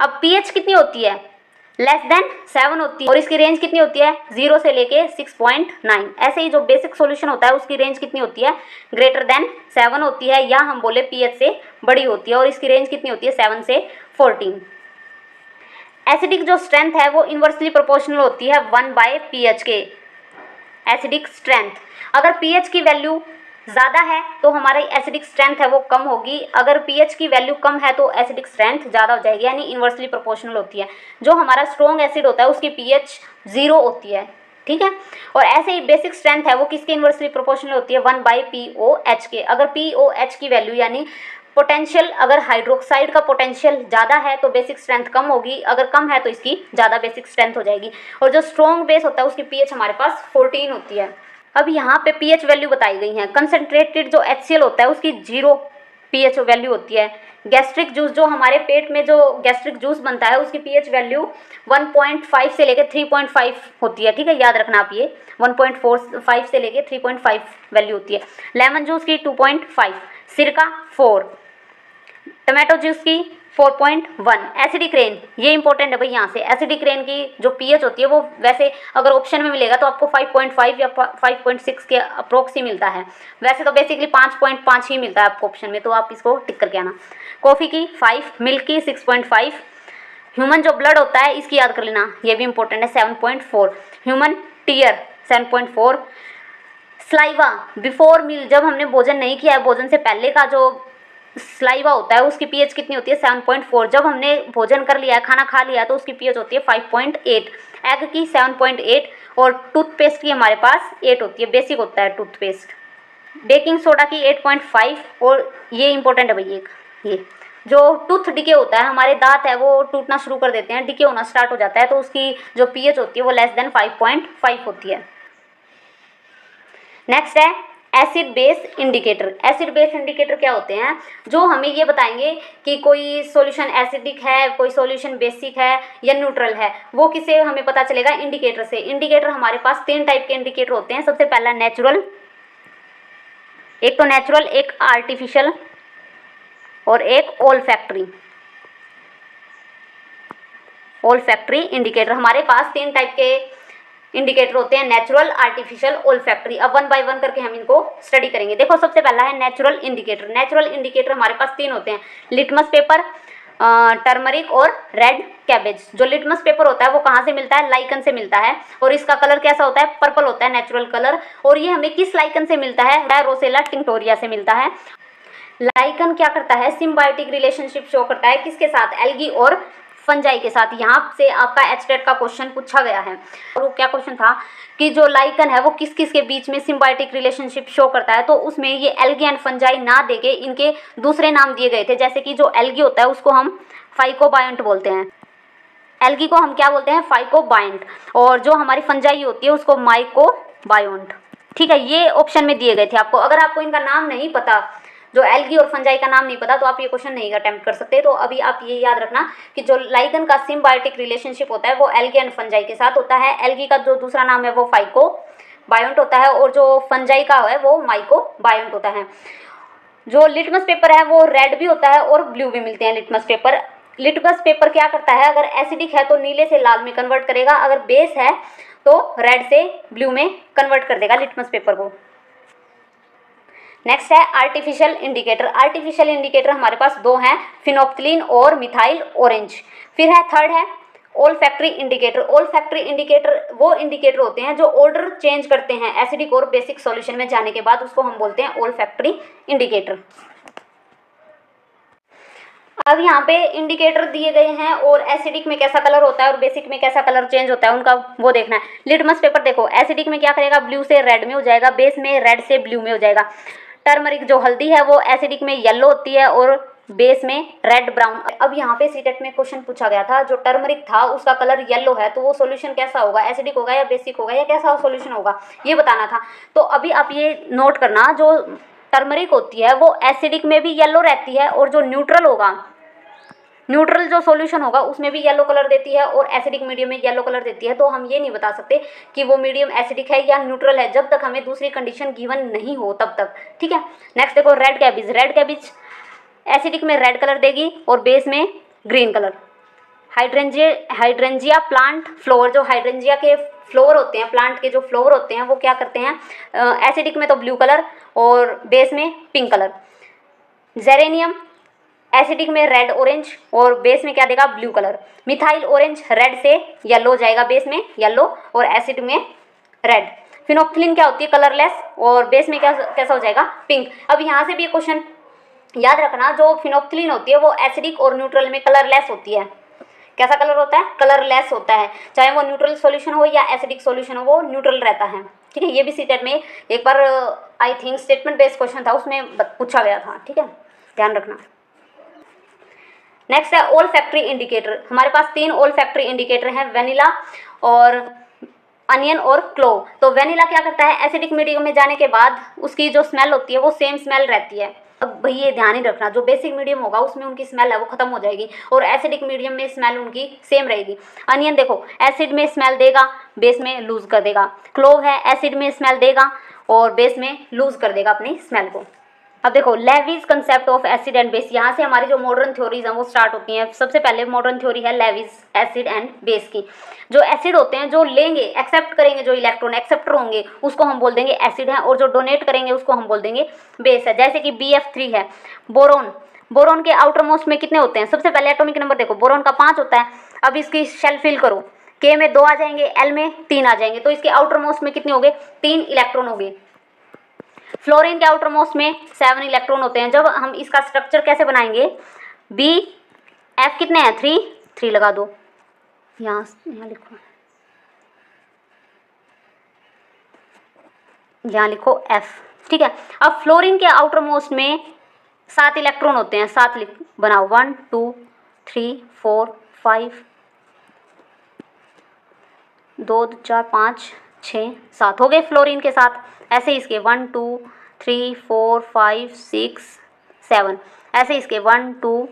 अब pH कितनी होती है, लेस देन 7 होती है, और इसकी रेंज कितनी होती है, 0 से लेके 6.9। ऐसे ही जो बेसिक सॉल्यूशन होता है उसकी रेंज कितनी होती है, ग्रेटर देन 7 होती है, या हम बोले pH से बड़ी होती है, और इसकी रेंज कितनी होती है, 7 से 14। एसिडिक जो स्ट्रेंथ है वो इन्वर्सली प्रोपोर्शनल होती है 1/pH के, एसिडिक स्ट्रेंथ। अगर pH की वैल्यू ज़्यादा है तो हमारी एसिडिक स्ट्रेंथ है वो कम होगी, अगर पीएच की वैल्यू कम है तो एसिडिक स्ट्रेंथ ज़्यादा हो जाएगी, यानी इन्वर्सली प्रोपोर्शनल होती है। जो हमारा स्ट्रॉन्ग एसिड होता है उसकी पीएच 0 होती है, ठीक है। और ऐसे ही बेसिक स्ट्रेंथ है वो किसके इन्वर्सली प्रोपोर्शनल होती है, 1/POH के। अगर POH की वैल्यू यानी पोटेंशियल, अगर हाइड्रोक्साइड का पोटेंशियल ज़्यादा है तो बेसिक स्ट्रेंथ कम होगी, अगर कम है तो इसकी ज़्यादा बेसिक स्ट्रेंथ हो जाएगी। और जो स्ट्रॉन्ग बेस होता है उसकी पीएच हमारे पास 14 होती है। अब यहाँ पे पीएच वैल्यू बताई गई है। कंसनट्रेटेड जो HCl होता है उसकी 0 पीएच वैल्यू होती है। गैस्ट्रिक जूस, जो हमारे पेट में जो गैस्ट्रिक जूस बनता है उसकी पीएच वैल्यू 1.5 से लेकर 3.5 होती है, ठीक है, याद रखना आप ये 1.45 से लेकर 3.5 वैल्यू होती है। लेमन जूस की 2.5, सिरका 4, टमाटो जूस की 4.1। एसिडिक रेन, ये इंपॉर्टेंट है भाई, यहाँ से एसिडिक रेन की जो पीएच होती है वो वैसे अगर ऑप्शन में मिलेगा तो आपको 5.5 या 5.6 के अप्रोक्स ही मिलता है, वैसे तो बेसिकली 5.5 ही मिलता है आपको ऑप्शन में, तो आप इसको टिक करके आना। कॉफ़ी की 5, मिल्क की 6.5, ह्यूमन जो ब्लड होता है इसकी याद कर लेना, ये भी इंपॉर्टेंट है, 7.4, human tear 7.4, saliva before meal, जब हमने भोजन नहीं किया है, भोजन से पहले का जो स्लाइवा होता है उसकी पीएच कितनी होती है, 7.4। जब हमने भोजन कर लिया है, खाना खा लिया है, तो उसकी पीएच होती है 5.8। एग की 7.8 और टूथपेस्ट की हमारे पास 8 होती है, बेसिक होता है टूथपेस्ट। बेकिंग सोडा की 8.5, और ये इंपॉर्टेंट है भाई, ये जो टूथ डिके होता है, हमारे दांत है वो टूटना शुरू कर देते हैं, डिके होना स्टार्ट हो जाता है, तो उसकी जो पीएच होती है वो लेस देन 5.5 होती है। नेक्स्ट है acid base indicator. Acid base indicator क्या होते हैं, जो हमें ये बताएंगे कि कोई सॉल्यूशन एसिडिक है, कोई सॉल्यूशन बेसिक है या न्यूट्रल है, वो किसे हमें पता चलेगा, इंडिकेटर से। इंडिकेटर हमारे पास 3 टाइप के इंडिकेटर होते हैं। सबसे पहला नेचुरल, एक तो नेचुरल, एक आर्टिफिशियल और एक ओल्फैक्टरी। ओल्फैक्टरी इंडिकेटर, हमारे पास 3 टाइप के इंडिकेटर होते हैं, नेचुरल, आर्टिफिशियल, ओल्फैक्टरी। अब 1 बाय 1 करके हम इनको स्टडी करेंगे। देखो सबसे पहला है नेचुरल इंडिकेटर। नेचुरल इंडिकेटर हमारे पास 3 होते हैं, लिटमस पेपर, टर्मरिक और रेड कैबेज। जो लिटमस पेपर होता है वो कहाँ से मिलता है, लाइकन से मिलता है, और इसका कलर कैसा होता है, पर्पल होता है, नेचुरल कलर। और ये हमें किस लाइकन से मिलता है, रोसेला टिंक्टोरिया से मिलता है। लाइकन क्या करता है, सिम्बायोटिक रिलेशनशिप शो करता है, किसके साथ, एल्गी और फंजाई के साथ। यहाँ से आपका एचटेट का क्वेश्चन पूछा गया है, और वो क्या क्वेश्चन था कि जो लाइकन है वो किस किस के बीच में सिम्बायोटिक रिलेशनशिप शो करता है, तो उसमें ये एल्गी एंड फंजाई ना देके इनके दूसरे नाम दिए गए थे। जैसे कि जो एल्गी होता है उसको हम फाइकोबायंट बोलते हैं, एल्गी को हम क्या बोलते हैं, फाइकोबायंट, और जो हमारी फंजाई होती है उसको माइकोबायोंट, ठीक है। ये ऑप्शन में दिए गए थे आपको। अगर आपको इनका नाम नहीं पता, जो एल्गी और फंजाई का नाम नहीं पता, तो आप ये क्वेश्चन नहीं अटेम्प्ट कर सकते। तो अभी आप ये याद रखना कि जो लाइकन का सिम्बायोटिक रिलेशनशिप होता है वो एल्गी एंड फंजाई के साथ होता है। एल्गी का जो दूसरा नाम है वो फाइकोबायोंट होता है, और जो फंजाई का है वो माइकोबायोंट होता है। जो लिटमस पेपर है वो रेड भी होता है और ब्लू भी मिलते हैं लिटमस पेपर। लिटमस पेपर क्या करता है, अगर एसिडिक है तो नीले से लाल में कन्वर्ट करेगा, अगर बेस है तो रेड से ब्लू में कन्वर्ट कर देगा लिटमस पेपर को। नेक्स्ट है आर्टिफिशियल इंडिकेटर। आर्टिफिशियल इंडिकेटर हमारे पास 2 हैं, फिनोप्थिलीन और मिथाइल ऑरेंज। फिर है थर्ड है ओल्फैक्टरी इंडिकेटर। ओल्फैक्टरी इंडिकेटर वो इंडिकेटर होते हैं जो ऑर्डर चेंज करते हैं एसिडिक और बेसिक सॉल्यूशन में जाने के बाद, उसको हम बोलते हैं ओल्फैक्टरी इंडिकेटर। अब यहाँ पे इंडिकेटर दिए गए हैं और एसिडिक में कैसा कलर होता है और बेसिक में कैसा कलर चेंज होता है उनका वो देखना है। लिटमस पेपर देखो, एसिडिक में क्या करेगा, ब्लू से रेड में हो जाएगा, बेस में रेड से ब्लू में हो जाएगा। टर्मरिक जो हल्दी है वो एसिडिक में येलो होती है और बेस में रेड ब्राउन। अब यहाँ पे सीटेट में क्वेश्चन पूछा गया था, जो टर्मरिक था उसका कलर येलो है, तो वो सॉल्यूशन कैसा होगा, एसिडिक होगा या बेसिक होगा या कैसा सॉल्यूशन होगा, ये बताना था। तो अभी आप ये नोट करना, जो टर्मरिक होती है वो एसिडिक में भी येलो रहती है, और जो न्यूट्रल होगा, न्यूट्रल जो सॉल्यूशन होगा उसमें भी येलो कलर देती है और एसिडिक मीडियम में येलो कलर देती है। तो हम ये नहीं बता सकते कि वो मीडियम एसिडिक है या न्यूट्रल है जब तक हमें दूसरी कंडीशन गिवन नहीं हो तब तक, ठीक है। नेक्स्ट देखो red cabbage. Red cabbage acidic में रेड कलर देगी और बेस में green colour. Hydrangea plant flower, जो हाइड्रेंजिया के फ्लोवर होते हैं, प्लांट के जो फ्लोवर होते हैं वो क्या करते हैं, एसिडिक में तो ब्लू कलर और बेस में पिंक कलर। जेरेनियम एसिडिक में रेड ऑरेंज और बेस में क्या देगा, blue colour. Methyl orange red से येलो हो जाएगा, बेस में येलो और एसिड में रेड। फिनोप्थिलीन क्या होती है, कलरलेस, और बेस में क्या कैसा हो जाएगा, पिंक। अब यहाँ से भी एक क्वेश्चन याद रखना, जो फिनोप्थिलीन होती है वो एसिडिक और न्यूट्रल में कलरलेस होती है। कैसा कलर होता है, कलरलेस होता है, चाहे वो न्यूट्रल सॉल्यूशन हो या एसिडिक सॉल्यूशन हो, वो न्यूट्रल रहता है, ठीक है। ये भी सीटेट में एक बार I think statement based question था, उसमें पूछा गया था, ठीक है, ध्यान रखना। नेक्स्ट है ओल फैक्ट्री इंडिकेटर। हमारे पास 3 ओल फैक्ट्री इंडिकेटर हैं, वेनिला और अनियन और क्लोव। तो वेनिला क्या करता है, एसिडिक मीडियम में जाने के बाद उसकी जो स्मेल होती है वो सेम स्मेल रहती है। अब भाई ये ध्यान ही रखना, जो बेसिक मीडियम होगा उसमें उनकी स्मेल है वो खत्म हो जाएगी, और एसिडिक मीडियम में स्मेल उनकी सेम रहेगी। अनियन देखो एसिड में स्मेल देगा, बेस में लूज कर देगा। क्लोव है एसिड में स्मेल देगा और बेस में लूज कर देगा अपनी स्मेल को। अब देखो Lewis concept of acid and base, यहाँ से हमारी जो मॉडर्न थ्योरीज हैं वो स्टार्ट होती हैं। सबसे पहले मॉडर्न थ्योरी है लेविस एसिड एंड बेस की। जो एसिड होते हैं, जो लेंगे एक्सेप्ट करेंगे, जो इलेक्ट्रॉन एक्सेप्टर होंगे उसको हम बोल देंगे एसिड है, और जो डोनेट करेंगे उसको हम बोल देंगे बेस है। जैसे कि BF3 है, बोरोन। बोरोन के आउटर मोस्ट में कितने होते हैं, सबसे पहले एटॉमिक नंबर देखो, बोरोन का 5 होता है। अब इसकी शेल फिल करो, K में 2 आ जाएंगे, L में 3 आ जाएंगे, तो इसके आउटर मोस्ट में कितने हो गए, 3 इलेक्ट्रॉन हो गए। फ्लोरीन के आउटर मोस्ट में 7 इलेक्ट्रॉन होते हैं। जब हम इसका स्ट्रक्चर कैसे बनाएंगे, BF कितने हैं, 3 लगा दो, यहाँ लिखो, यहाँ लिखो F, ठीक है। अब फ्लोरीन के आउटर मोस्ट में 7 इलेक्ट्रॉन होते हैं, 7 बनाओ, 1 2 3 4 5 2 4 5 6 7 हो गए फ्लोरीन के साथ। ऐसे इसके 1 2 3 4 5 6 7, ऐसे इसके 1 2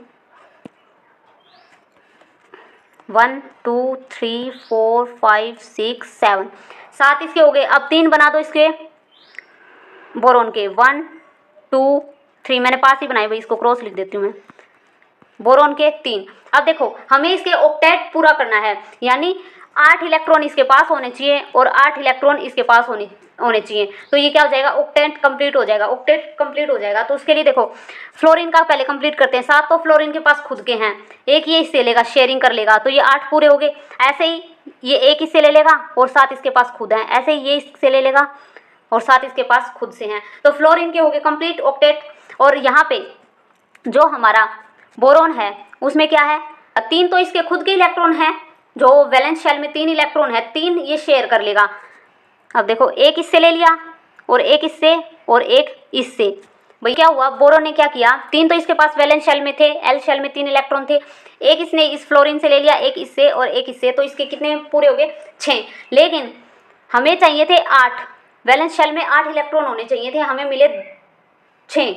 3 4 5 6 7, 7 इसके हो गए। अब 3 बना दो इसके बोरोन के, 1 2 3, मैंने पास ही बनाई भाई, इसको क्रॉस लिख देती हूँ मैं, बोरोन के 3। अब देखो हमें इसके ऑक्टेट पूरा करना है, यानी 8 इलेक्ट्रॉन इसके पास होने चाहिए और 8 इलेक्ट्रॉन इसके पास होने चाहिए, तो ये क्या हो जाएगा, ऑक्टेट कंप्लीट हो जाएगा। ऑक्टेट कंप्लीट हो जाएगा तो उसके लिए देखो फ्लोरीन का पहले कंप्लीट करते हैं। 7 तो फ्लोरीन के पास खुद के हैं, एक ये इससे लेगा, शेयरिंग कर लेगा, तो ये 8 पूरे हो गए। ऐसे ही ये एक इससे ले लेगा और 7 इसके पास खुद हैं, ऐसे ही ये इससे ले लेगा और 7 इसके पास खुद से हैं, तो फ्लोरीन के हो गए कंप्लीट ऑक्टेट। और यहाँ पे जो हमारा बोरोन है उसमें क्या है, 3 तो इसके खुद के इलेक्ट्रॉन हैं, जो वैलेंस शेल में 3 इलेक्ट्रॉन है, 3 ये शेयर कर लेगा। अब देखो एक इससे ले लिया और एक इससे और एक इससे, भाई क्या हुआ, बोरोन ने क्या किया, 3 तो इसके पास वैलेंस शेल में थे, L शेल में 3 इलेक्ट्रॉन थे, एक इसने इस फ्लोरीन से ले लिया, एक इससे और एक इससे, तो इसके कितने पूरे हो गए, 6। लेकिन हमें चाहिए थे 8, वैलेंस शेल में 8 इलेक्ट्रॉन होने चाहिए थे, हमें मिले 6,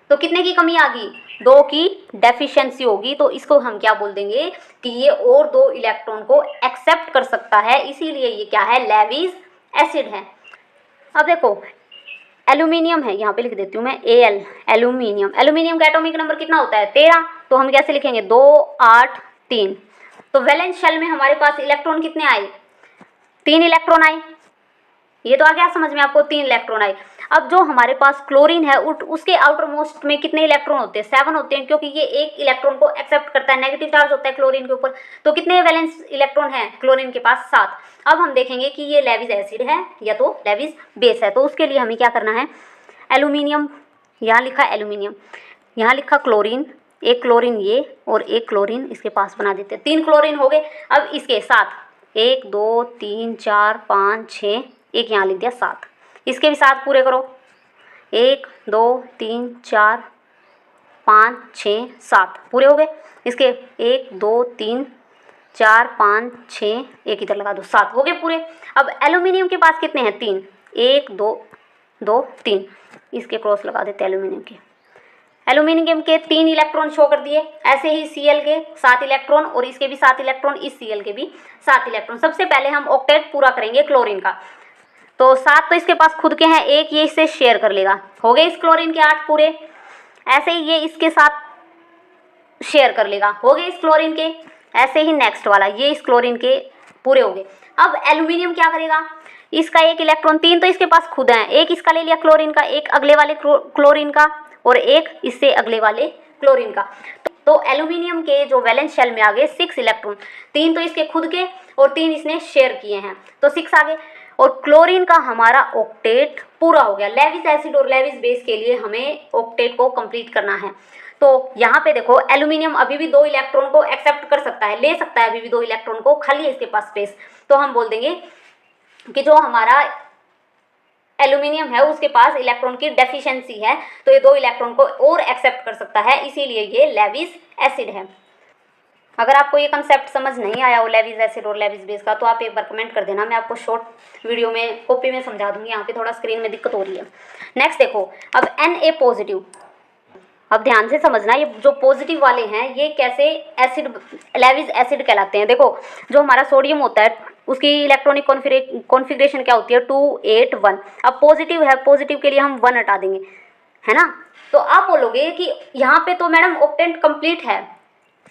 तो कितने की कमी आ गई, 2 की डेफिशिएंसी होगी। तो इसको हम क्या बोल देंगे कि ये और 2 इलेक्ट्रॉन को एक्सेप्ट कर सकता है, इसीलिए ये क्या है, लेविस एसिड है। अब देखो एल्यूमिनियम है, यहाँ पे लिख देती हूँ मैं Al, एल्यूमिनियम। एल्यूमिनियम का एटॉमिक नंबर कितना होता है, 13, तो हम कैसे लिखेंगे, 2 8 3। तो वैलेंस शेल में हमारे पास इलेक्ट्रॉन कितने आए, 3 इलेक्ट्रॉन आए, ये तो आ गया समझ में आपको, 3 इलेक्ट्रॉन आए। अब जो हमारे पास क्लोरीन है उसके आउटर मोस्ट में कितने इलेक्ट्रॉन होते हैं, 7 होते हैं, क्योंकि ये एक इलेक्ट्रॉन को एक्सेप्ट करता है, नेगेटिव चार्ज होता है क्लोरीन के ऊपर। तो कितने वैलेंस इलेक्ट्रॉन हैं क्लोरीन के पास, 7। अब हम देखेंगे कि ये लेविस एसिड है या तो लेविस बेस है, तो उसके लिए हमें क्या करना है, एल्यूमिनियम, यहाँ लिखा एल्यूमिनियम, यहाँ लिखा क्लोरीन, एक क्लोरीन ये और एक क्लोरीन इसके पास बना देते हैं, 3 क्लोरीन हो गए। अब इसके साथ 1 2 3 4 5 6, एक यहाँ लिख दिया 7, इसके भी 7 पूरे करो, 1 2 3 4 5 6 7 पूरे हो गए। इसके 1 2 3 4 5 6, एक इधर लगा दो, 7 हो गए पूरे। अब एल्यूमिनियम के पास कितने हैं, 3, 1 2 2 3, इसके क्रॉस लगा देते हैं एल्यूमिनियम के। एल्यूमिनियम के 3 इलेक्ट्रॉन शो कर दिए, ऐसे ही Cl के 7 इलेक्ट्रॉन और इसके भी 7 इलेक्ट्रॉन, इस Cl के भी 7 इलेक्ट्रॉन। सबसे पहले हम ऑक्टेट पूरा करेंगे क्लोरीन का, तो 7 तो इसके पास खुद के हैं, एक ये इससे शेयर कर लेगा, हो गए इस क्लोरीन के 8 पूरे। ऐसे ही ये इसके साथ शेयर कर लेगा, हो गए इस क्लोरीन के। ऐसे ही नेक्स्ट वाला ये इस क्लोरीन के पूरे हो गए। अब एल्यूमिनियम क्या करेगा, इसका एक इलेक्ट्रॉन, 3 तो इसके पास खुद हैं, एक इसका ले लिया क्लोरीन का, एक अगले वाले क्लोरीन का और एक इससे अगले वाले क्लोरीन का। तो एल्यूमिनियम के जो वैलेंस शेल में आ गए 6 इलेक्ट्रॉन, 3 तो इसके खुद के और 3 इसने शेयर किए हैं, तो 6 आ गए। और क्लोरीन का हमारा ऑक्टेट पूरा हो गया। लेविस एसिड और लेविस बेस के लिए हमें ऑक्टेट को कंप्लीट करना है। तो यहाँ पे देखो एल्यूमिनियम अभी भी 2 इलेक्ट्रॉन को एक्सेप्ट कर सकता है, ले सकता है अभी भी 2 इलेक्ट्रॉन को, खाली है इसके पास स्पेस। तो हम बोल देंगे कि जो हमारा एल्यूमिनियम है उसके पास इलेक्ट्रॉन की डेफिशिएंसी है, तो ये 2 इलेक्ट्रॉन को और एक्सेप्ट कर सकता है, इसीलिए ये लेविस एसिड है। अगर आपको ये कंसेप्ट समझ नहीं आया हो लेविस एसिड और लेविस बेस का, तो आप एक बार कमेंट कर देना, मैं आपको शॉर्ट वीडियो में कॉपी में समझा दूंगी। यहाँ पे थोड़ा स्क्रीन में दिक्कत हो रही है। नेक्स्ट देखो, अब Na पॉजिटिव, अब ध्यान से समझना, ये जो पॉजिटिव वाले हैं ये कैसे एसिड लेविस एसिड कहलाते हैं। देखो जो हमारा सोडियम होता है उसकी इलेक्ट्रॉनिक कॉन्फ़िगरेशन क्या होती है, 2 8 1। अब पॉजिटिव है, पॉजिटिव के लिए हम 1 हटा देंगे, है ना। तो आप बोलोगे कि यहाँ पे तो मैडम ऑक्टेट कंप्लीट है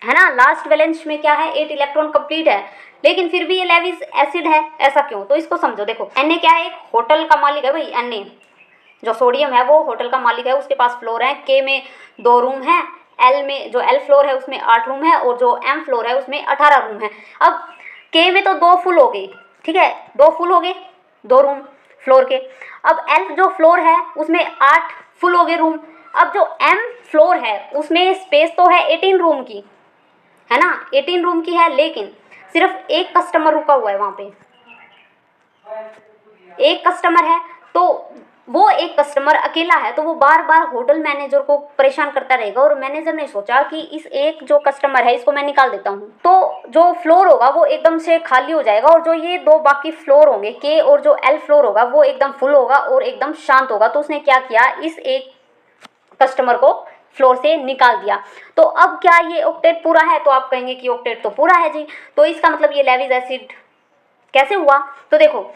ना, लास्ट वैलेंस में क्या है 8 इलेक्ट्रॉन कंप्लीट है, लेकिन फिर भी ये लेविस एसिड है, ऐसा क्यों। तो इसको समझो। देखो Na क्या है, एक होटल का मालिक है भाई। Na जो सोडियम है वो होटल का मालिक है, उसके पास फ्लोर है, K में 2 रूम है, L में जो L फ्लोर है उसमें 8 रूम है, और जो M फ्लोर है उसमें 18 रूम है। अब K में तो 2 फुल हो गए, ठीक है, 2 फुल हो गए 2 रूम फ्लोर के। अब L जो फ्लोर है उसमें 8 फुल हो गए रूम। अब जो M फ्लोर है उसमें स्पेस तो है 18 रूम की, है ना, 18 रूम की है, लेकिन सिर्फ एक कस्टमर रुका हुआ है वहाँ पे, एक कस्टमर है। तो वो एक कस्टमर अकेला है, तो वो बार बार होटल मैनेजर को परेशान करता रहेगा, और मैनेजर ने सोचा कि इस एक जो कस्टमर है इसको मैं निकाल देता हूँ, तो जो फ्लोर होगा वो एकदम से खाली हो जाएगा, और जो ये 2 बाकी फ्लोर होंगे K और जो L फ्लोर होगा वो एकदम फुल होगा और एकदम शांत होगा। तो उसने क्या किया, इस एक कस्टमर को फ्लोर से निकाल दिया। तो अब क्या ये ऑक्टेट पूरा है, तो आप कहेंगे कि ऑक्टेट तो पूरा है जी, तो इसका मतलब ये लेविस एसिड कैसे हुआ। तो देखो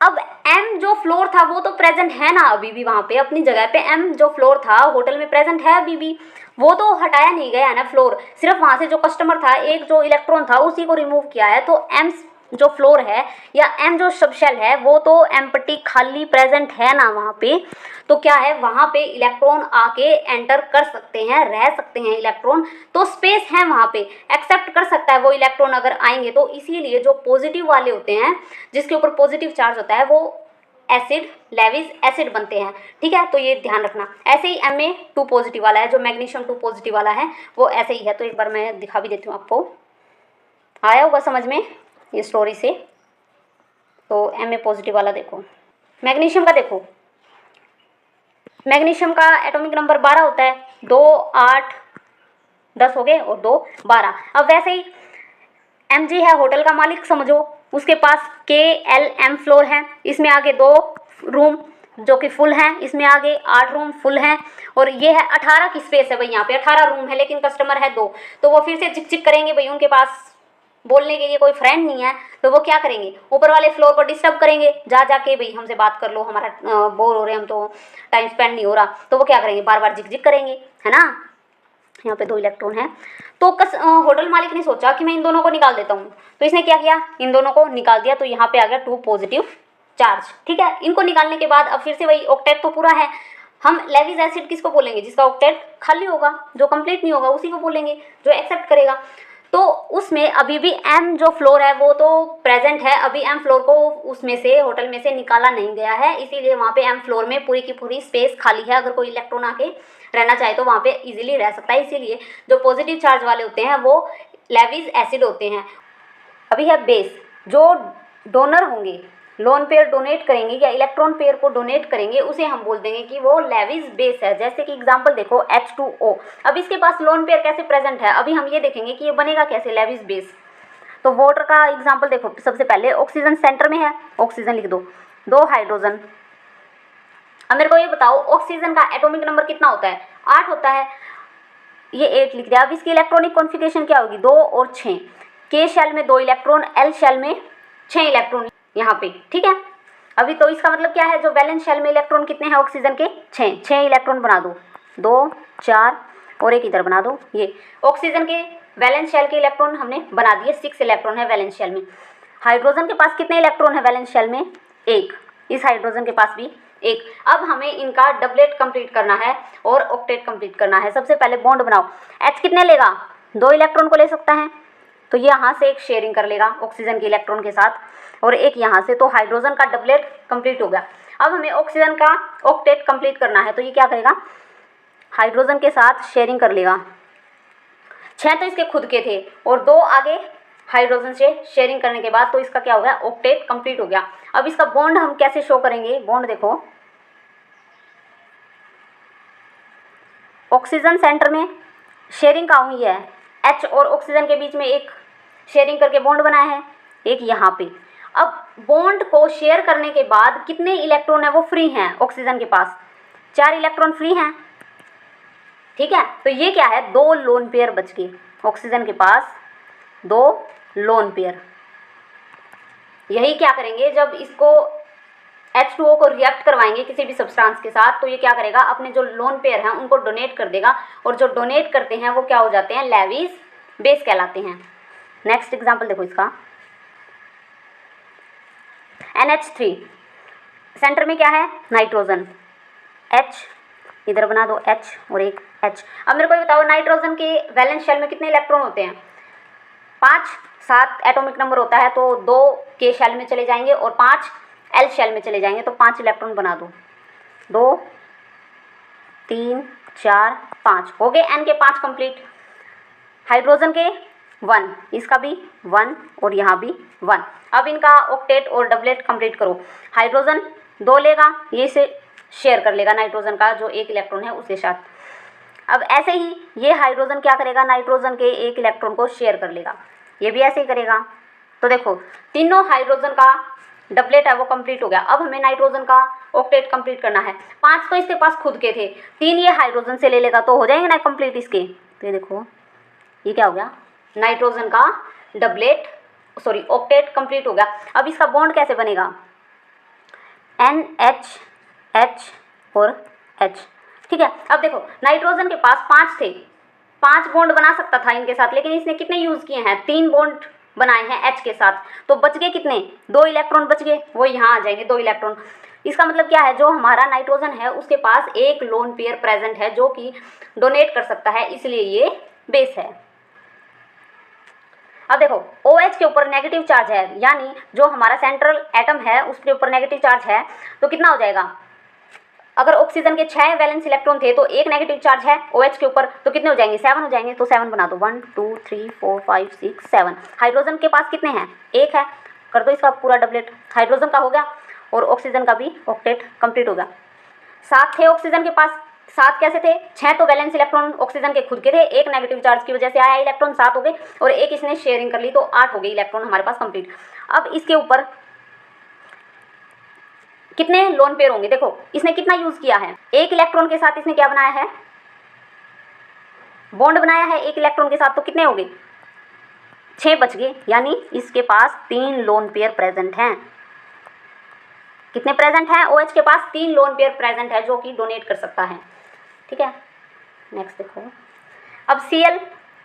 अब M जो फ्लोर था वो तो प्रेजेंट है ना अभी भी, वहाँ पे अपनी जगह पे M जो फ्लोर था होटल में प्रेजेंट है अभी भी, वो तो हटाया नहीं गया है ना फ्लोर, सिर्फ वहाँ से जो कस्टमर था, एक जो इलेक्ट्रॉन था उसी को रिमूव किया है। तो M जो फ्लोर है या M जो सबशेल है वो तो एम्प्टी खाली प्रेजेंट है ना वहाँ पे। तो क्या है, वहाँ पे इलेक्ट्रॉन आके एंटर कर सकते हैं, रह सकते हैं इलेक्ट्रॉन, तो स्पेस है वहाँ पे, एक्सेप्ट कर सकता है वो इलेक्ट्रॉन अगर आएंगे। तो इसीलिए जो पॉजिटिव वाले होते हैं जिसके ऊपर पॉजिटिव चार्ज होता है वो एसिड लेविस एसिड बनते हैं, ठीक है। तो ये ध्यान रखना। ऐसे ही Ma2 पॉजिटिव वाला है, जो मैग्नीशियम 2 पॉजिटिव वाला है वो ऐसे ही है। तो एक बार मैं दिखा भी देती हूँ आपको, आया होगा समझ में ये स्टोरी से। तो Ma पॉजिटिव वाला देखो, मैग्नीशियम का देखो, मैग्नीशियम का एटॉमिक नंबर 12 होता है, 2 8 10 हो गए और 2 12। अब वैसे ही Mg है होटल का मालिक समझो, उसके पास K L M फ्लोर है, इसमें आगे 2 रूम जो कि फुल हैं, इसमें आगे 8 रूम फुल हैं, और ये है 18 की स्पेस है भाई, यहाँ पे 18 रूम है, लेकिन कस्टमर है 2। तो वो फिर से चिक चिक करेंगे भाई, उनके पास बोलने के लिए कोई फ्रेंड नहीं है, तो वो क्या करेंगे, ऊपर वाले फ्लोर पर डिस्टर्ब करेंगे, जा जाके भाई हमसे बात कर लो, हमारा बोर हो रहे हैं हम, तो टाइम स्पेंड नहीं हो रहा। तो वो क्या करेंगे, बार बार जिक जिक करेंगे, है ना। यहाँ पे 2 इलेक्ट्रॉन है, तो होटल मालिक ने सोचा कि मैं इन दोनों को निकाल देता हूँ, तो इसने क्या किया, इन दोनों को निकाल दिया। तो यहाँ पे आ गया 2 पॉजिटिव चार्ज, ठीक है। इनको निकालने के बाद अब फिर से वही ऑक्टेट तो पूरा है, हम लेविस एसिड किसको बोलेंगे, जिसका ऑक्टेट खाली होगा, जो कंप्लीट नहीं होगा उसी को बोलेंगे, जो एक्सेप्ट करेगा। तो उसमें अभी भी M जो फ्लोर है वो तो प्रेजेंट है, अभी M फ्लोर को उसमें से होटल में से निकाला नहीं गया है, इसीलिए वहाँ पे M फ्लोर में पूरी की पूरी स्पेस खाली है। अगर कोई इलेक्ट्रॉन आके रहना चाहे तो वहाँ पे इजीली रह सकता है, इसीलिए जो पॉजिटिव चार्ज वाले होते हैं वो लेविस एसिड होते हैं। अभी है बेस, जो डोनर होंगे, लोन पेयर डोनेट करेंगे या इलेक्ट्रॉन पेयर को डोनेट करेंगे, उसे हम बोल देंगे कि वो लेविस बेस है। जैसे कि एग्जांपल देखो H2O, अब इसके पास लोन पेयर कैसे प्रेजेंट है, अभी हम ये देखेंगे कि ये बनेगा कैसे लेविस बेस। तो वाटर का एग्जांपल देखो, सबसे पहले ऑक्सीजन सेंटर में है, ऑक्सीजन लिख दो, 2 हाइड्रोजन। अब मेरे को ये बताओ ऑक्सीजन का एटॉमिक नंबर कितना होता है, 8 होता है, ये 8 लिख दिया। अब इसकी इलेक्ट्रॉनिक कॉन्फ़िगरेशन क्या होगी, 2 और 6, K शेल में 2 इलेक्ट्रॉन, L शेल में 6 इलेक्ट्रॉन यहाँ पे, ठीक है। अभी तो इसका मतलब क्या है, जो वैलेंस शेल में इलेक्ट्रॉन कितने हैं ऑक्सीजन के, 6 इलेक्ट्रॉन बना दो, 2 4 और एक इधर बना दो। ये ऑक्सीजन के वैलेंस शेल के इलेक्ट्रॉन हमने बना दिए, 6 इलेक्ट्रॉन है वैलेंस शेल में। हाइड्रोजन के पास कितने इलेक्ट्रॉन है वैलेंस शेल में, 1, इस हाइड्रोजन के पास भी 1। अब हमें इनका डबलेट कंप्लीट करना है और ऑक्टेट कंप्लीट करना है। सबसे पहले बॉन्ड बनाओ, H कितने लेगा, 2 इलेक्ट्रॉन को ले सकता है, तो ये यहाँ से एक शेयरिंग कर लेगा ऑक्सीजन के इलेक्ट्रॉन के साथ, और एक यहाँ से, तो हाइड्रोजन का डबलेट कंप्लीट हो गया। अब हमें ऑक्सीजन का ऑक्टेट कंप्लीट करना है, तो ये क्या करेगा, हाइड्रोजन के साथ शेयरिंग कर लेगा। 6 तो इसके खुद के थे और 2 आगे हाइड्रोजन से शेयरिंग करने के बाद, तो इसका क्या हो गया, ऑक्टेट कंप्लीट हो गया। अब इसका बॉन्ड हम कैसे शो करेंगे, बॉन्ड देखो, ऑक्सीजन सेंटर में शेयरिंग कहाँ हुई है, H और ऑक्सीजन के बीच में एक शेयरिंग करके बॉन्ड बनाया है, एक यहाँ पे। अब बॉन्ड को शेयर करने के बाद कितने इलेक्ट्रॉन है वो फ्री हैं ऑक्सीजन के पास, 4 इलेक्ट्रॉन फ्री हैं, ठीक है। तो ये क्या है, 2 लोन पेयर बच गए ऑक्सीजन के पास, 2 लोन पेयर। यही क्या करेंगे, जब इसको H2O को रिएक्ट करवाएंगे किसी भी सब्सटेंस के साथ, तो ये क्या करेगा, अपने जो लोन पेयर हैं उनको डोनेट कर देगा, और जो डोनेट करते हैं वो क्या हो जाते हैं, लेविस बेस कहलाते हैं। नेक्स्ट एग्जांपल देखो इसका, NH3 सेंटर में क्या है, नाइट्रोजन, H इधर बना दो H और एक H। अब मेरे को ये बताओ, नाइट्रोजन के वैलेंस शेल में कितने इलेक्ट्रॉन होते हैं, 5, 7 एटॉमिक नंबर होता है, तो 2 के शेल में चले जाएंगे और 5 L शेल में चले जाएंगे, तो 5 इलेक्ट्रॉन बना दो, 2, 3, 4, 5 हो गए, N के 5 कंप्लीट। हाइड्रोजन के 1, इसका भी 1 और यहाँ भी 1। अब इनका ऑक्टेट और डबलेट कंप्लीट करो। हाइड्रोजन 2 लेगा, ये से शेयर कर लेगा नाइट्रोजन का जो 1 इलेक्ट्रॉन है उसके साथ। अब ऐसे ही ये हाइड्रोजन क्या करेगा, नाइट्रोजन के 1 इलेक्ट्रॉन को शेयर कर लेगा, ये भी ऐसे ही करेगा। तो देखो तीनों हाइड्रोजन का डबलेट है वो कंप्लीट हो गया। अब हमें नाइट्रोजन का ऑक्टेट कंप्लीट करना है। 5 तो इसके पास खुद के थे, 3 ये हाइड्रोजन से ले लेगा, तो हो जाएंगे ना कंप्लीट इसके। तो ये देखो ये क्या हो गया, नाइट्रोजन का डबलेट सॉरी ऑक्टेट कंप्लीट हो गया। अब इसका बॉन्ड कैसे बनेगा, NH H और H, ठीक है। अब देखो नाइट्रोजन के पास 5 थे, 5 बॉन्ड बना सकता था इनके साथ, लेकिन इसने कितने यूज़ किए हैं, 3 बॉन्ड बनाए हैं H के साथ, तो बच गए कितने, 2 इलेक्ट्रॉन बच गए, वो यहाँ आ जाएंगे 2 इलेक्ट्रॉन। इसका मतलब क्या है, जो हमारा नाइट्रोजन है उसके पास एक लोन पेयर प्रेजेंट है जो कि डोनेट कर सकता है, इसलिए ये बेस है। अब देखो OH के ऊपर नेगेटिव चार्ज है, यानी जो हमारा सेंट्रल एटम है उसके ऊपर नेगेटिव चार्ज है, तो कितना हो जाएगा, अगर ऑक्सीजन के 6 वैलेंस इलेक्ट्रॉन थे तो 1 नेगेटिव चार्ज है OH के ऊपर, तो कितने हो जाएंगे, 7 हो जाएंगे। तो 7 बना दो, 1 2 3 4 5 6 7। हाइड्रोजन के पास कितने हैं, 1 है, कर दो इसका पूरा डबलेट, हाइड्रोजन का हो गया और ऑक्सीजन का भी ऑक्टेट कंप्लीट हो गया। 7 थे ऑक्सीजन के पास, 7 कैसे थे, 6 तो वैलेंस इलेक्ट्रॉन ऑक्सीजन के खुद के थे, 1 नेगेटिव चार्ज की वजह से आया इलेक्ट्रॉन, 7 हो गए, और 1 इसने शेयरिंग कर ली, तो 8 हो गए इलेक्ट्रॉन हमारे पास कंप्लीट। अब इसके ऊपर कितने लोन पेयर होंगे, देखो इसने कितना यूज किया है, 1 इलेक्ट्रॉन के साथ इसने क्या बनाया है, बॉन्ड बनाया है 1 इलेक्ट्रॉन के साथ, तो कितने हो गए, 6 बच गए, यानी इसके पास 3 लोन पेयर प्रेजेंट हैं। कितने प्रेजेंट हैं, OH के पास 3 लोन पेयर प्रेजेंट है जो कि डोनेट कर सकता है, ठीक है। नेक्स्ट देखो, अब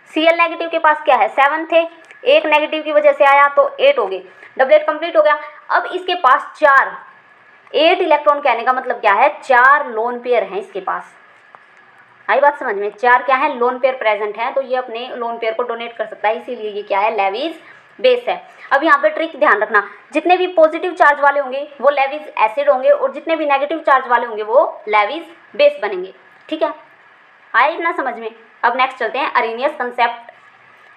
Cl नेगेटिव के पास क्या है, 7 थे, 1 नेगेटिव की वजह से आया तो 8 हो गए, डबलेट कंप्लीट हो गया। अब इसके पास 8 इलेक्ट्रॉन कहने का मतलब क्या है, 4 लोन पेयर हैं इसके पास, आई बात समझ में, 4 क्या है, लोन पेयर प्रेजेंट हैं, तो ये अपने लोन पेयर को डोनेट कर सकता है, इसीलिए ये क्या है, लेविस बेस है। अब यहाँ पे ट्रिक ध्यान रखना, जितने भी पॉजिटिव चार्ज वाले होंगे वो लेविस एसिड होंगे, और जितने भी नेगेटिव चार्ज वाले होंगे वो लेविस बेस बनेंगे, ठीक है, आए इतना समझ में। अब नेक्स्ट चलते हैं, Arrhenius concept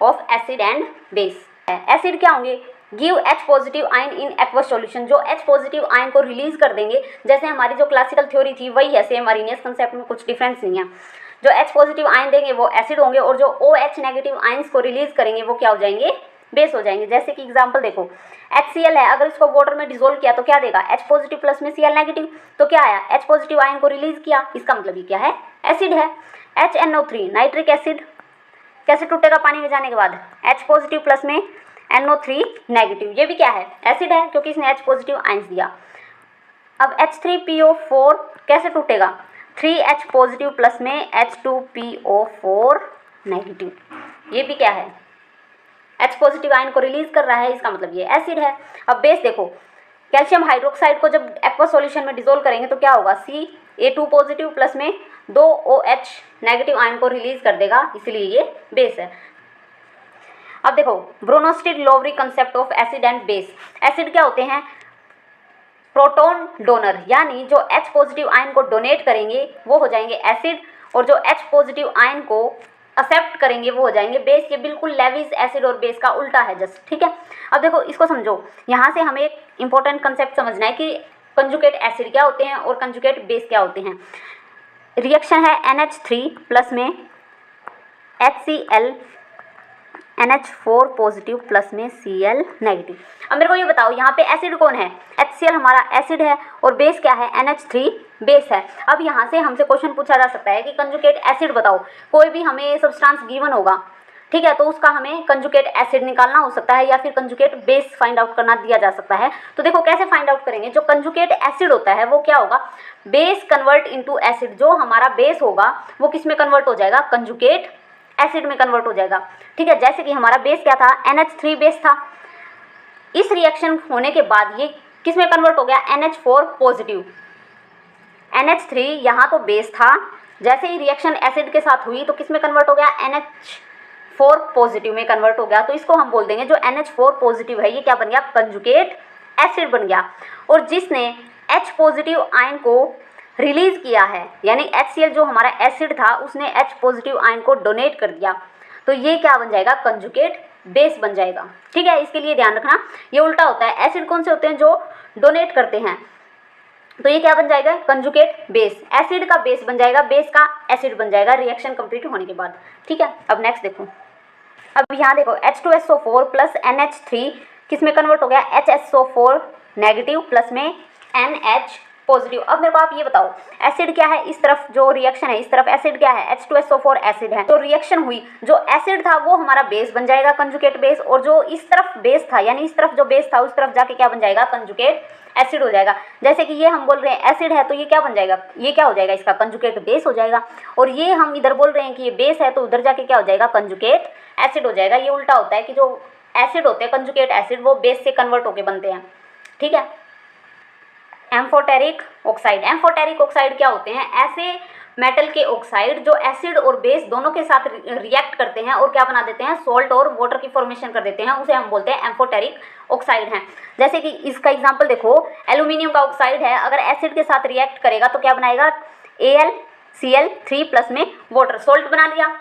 of acid and base. Acid क्या होंगे, give H positive ion in aqueous solution, जो H पॉजिटिव आयन को रिलीज कर देंगे, जैसे हमारी जो क्लासिकल थ्योरी थी वही है सेम, अरेनियस कंसेप्ट में कुछ डिफरेंस नहीं है। जो H पॉजिटिव आयन देंगे वो एसिड होंगे, और जो OH नेगेटिव आयन्स को रिलीज करेंगे वो क्या हो जाएंगे, बेस हो जाएंगे। जैसे कि एग्जांपल देखो, HCl है, अगर इसको वाटर में डिसोल्व किया तो क्या देगा, H पॉजिटिव प्लस में Cl नेगेटिव, तो क्या आया, H पॉजिटिव आयन को रिलीज किया, इसका मतलब ये क्या है, एसिड है। HNO3 नाइट्रिक एसिड कैसे टूटेगा पानी में जाने के बाद, H पॉजिटिव प्लस में NO3 नेगेटिव, ये भी क्या है, एसिड है, क्योंकि इसने H पॉजिटिव आयंस दिया। अब H3PO4 कैसे टूटेगा, 3H पॉजिटिव प्लस में H2PO4 नेगेटिव, ये भी क्या है, H पॉजिटिव आयन को रिलीज कर रहा है, इसका मतलब ये एसिड है। अब बेस देखो, कैल्शियम हाइड्रोक्साइड को जब एक्वस सॉल्यूशन में डिसोल्व करेंगे तो क्या होगा, Ca2 पॉजिटिव प्लस में 2OH नेगेटिव आयन को रिलीज कर देगा, इसलिए ये बेस है। अब देखो Bronsted Lowry concept of acid and base. Acid क्या होते हैं? प्रोटॉन डोनर, यानी जो H पॉजिटिव आयन को डोनेट करेंगे वो हो जाएंगे एसिड, और जो H पॉजिटिव आयन को एक्सेप्ट करेंगे वो हो जाएंगे बेस। ये बिल्कुल लेविस एसिड और बेस का उल्टा है जस्ट, ठीक है। अब देखो इसको समझो, यहाँ से हमें एक इंपॉर्टेंट कंसेप्ट समझना है कि कंजुगेट एसिड क्या होते हैं और कंजुगेट बेस क्या होते हैं। रिएक्शन है NH3 प्लस में HCl NH4 पॉजिटिव प्लस में Cl नेगेटिव। अब मेरे को ये बताओ यहाँ पे एसिड कौन है? HCl हमारा एसिड है और बेस क्या है? NH3 बेस है। अब यहाँ से हमसे क्वेश्चन पूछा जा सकता है कि कंजुगेट एसिड बताओ। कोई भी हमें सब्सटेंस गिवन होगा, ठीक है, तो उसका हमें कंजुगेट एसिड निकालना हो सकता है या फिर कंजुगेट बेस फाइंड आउट करना दिया जा सकता है। तो देखो कैसे फाइंड आउट करेंगे। जो कंजुगेट एसिड होता है वो क्या होगा? Base convert into acid. जो हमारा बेस होगा वो किस में कन्वर्ट हो जाएगा? कंजुगेट एसिड में कन्वर्ट हो जाएगा, ठीक है। जैसे कि हमारा बेस क्या था? NH3 बेस था। इस रिएक्शन होने के बाद ये किस में कन्वर्ट हो गया? NH4 positive. NH3 यहाँ तो बेस था, जैसे ही रिएक्शन एसिड के साथ हुई तो किस में कन्वर्ट हो गया? NH4 पॉजिटिव में कन्वर्ट हो गया। तो इसको हम बोल देंगे जो NH4 पॉजिटिव है ये क्या बन गया? कंजुगेट एसिड बन गया। और जिसने H पॉजिटिव आयन को रिलीज किया है, यानी HCl जो हमारा एसिड था उसने H पॉजिटिव आयन को डोनेट कर दिया, तो ये क्या बन जाएगा? कंजुगेट बेस बन जाएगा, ठीक है। इसके लिए ध्यान रखना, ये उल्टा होता है। एसिड कौन से होते हैं? जो डोनेट करते हैं। तो ये क्या बन जाएगा? Conjugate base. एसिड का बेस बन जाएगा, बेस का एसिड बन जाएगा रिएक्शन कंप्लीट होने के बाद, ठीक है। अब नेक्स्ट देखो, अब यहाँ देखो H2SO4 प्लस NH3 किस में कन्वर्ट हो गया? HSO4 नेगेटिव प्लस में NH पॉजिटिव। अब मेरे को आप ये बताओ, एसिड क्या है? इस तरफ जो रिएक्शन है, इस तरफ एसिड क्या है? H2SO4 एसिड है। तो रिएक्शन हुई, जो एसिड था वो हमारा बेस बन जाएगा, कंजुगेट बेस, और जो इस तरफ बेस था, यानी इस तरफ जो बेस था उस तरफ जाके क्या बन जाएगा? कंजुगेट एसिड हो जाएगा। जैसे कि ये हम बोल रहे हैं एसिड है, तो ये क्या बन जाएगा? ये क्या हो जाएगा? इसका कंजुगेट बेस हो जाएगा। और ये हम इधर बोल रहे हैं कि ये बेस है, तो उधर जाके क्या हो जाएगा? कंजुगेट एसिड हो जाएगा। ये उल्टा होता है कि जो एसिड होते हैं कंजुगेट एसिड वो बेस से कन्वर्ट होके बनते हैं, ठीक है। Amphoteric oxide. एम्फोटेरिक ऑक्साइड क्या होते हैं? ऐसे मेटल के ऑक्साइड जो एसिड और बेस दोनों के साथ रिएक्ट करते हैं और क्या बना देते हैं? सॉल्ट और वाटर की फॉर्मेशन कर देते हैं, उसे हम बोलते हैं एम्फोटेरिक ऑक्साइड हैं। जैसे कि इसका एग्जांपल देखो, एल्यूमिनियम का ऑक्साइड है, अगर एसिड के साथ रिएक्ट करेगा तो क्या बनाएगा? AlCl3 प्लस में वाटर, सॉल्ट बना लिया।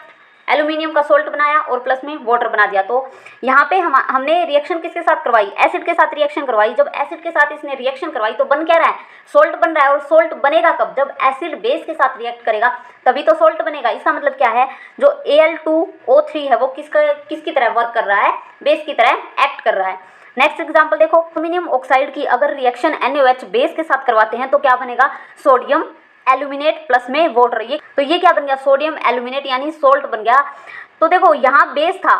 एल्यूमिनियम का सॉल्ट बनाया और प्लस में वाटर बना दिया। तो यहाँ पे हमने रिएक्शन किसके साथ करवाई? एसिड के साथ रिएक्शन करवाई। जब एसिड के साथ इसने रिएक्शन करवाई तो बन क्या रहा है? सॉल्ट बन रहा है। और सॉल्ट बनेगा कब? जब एसिड बेस के साथ रिएक्ट करेगा तभी तो सॉल्ट बनेगा। इसका मतलब क्या है? जो Al2O3 है वो किसकी तरह वर्क कर रहा है? बेस की तरह एक्ट कर रहा है। नेक्स्ट एग्जाम्पल देखो, एल्यूमिनियम ऑक्साइड की अगर रिएक्शन NaOH बेस के साथ करवाते हैं तो क्या बनेगा? सोडियम एल्यूमिनेट प्लस में वाटर। ये क्या बन गया? सोडियम एल्यूमिनेट, यानी सोल्ट बन गया। तो देखो यहाँ बेस था,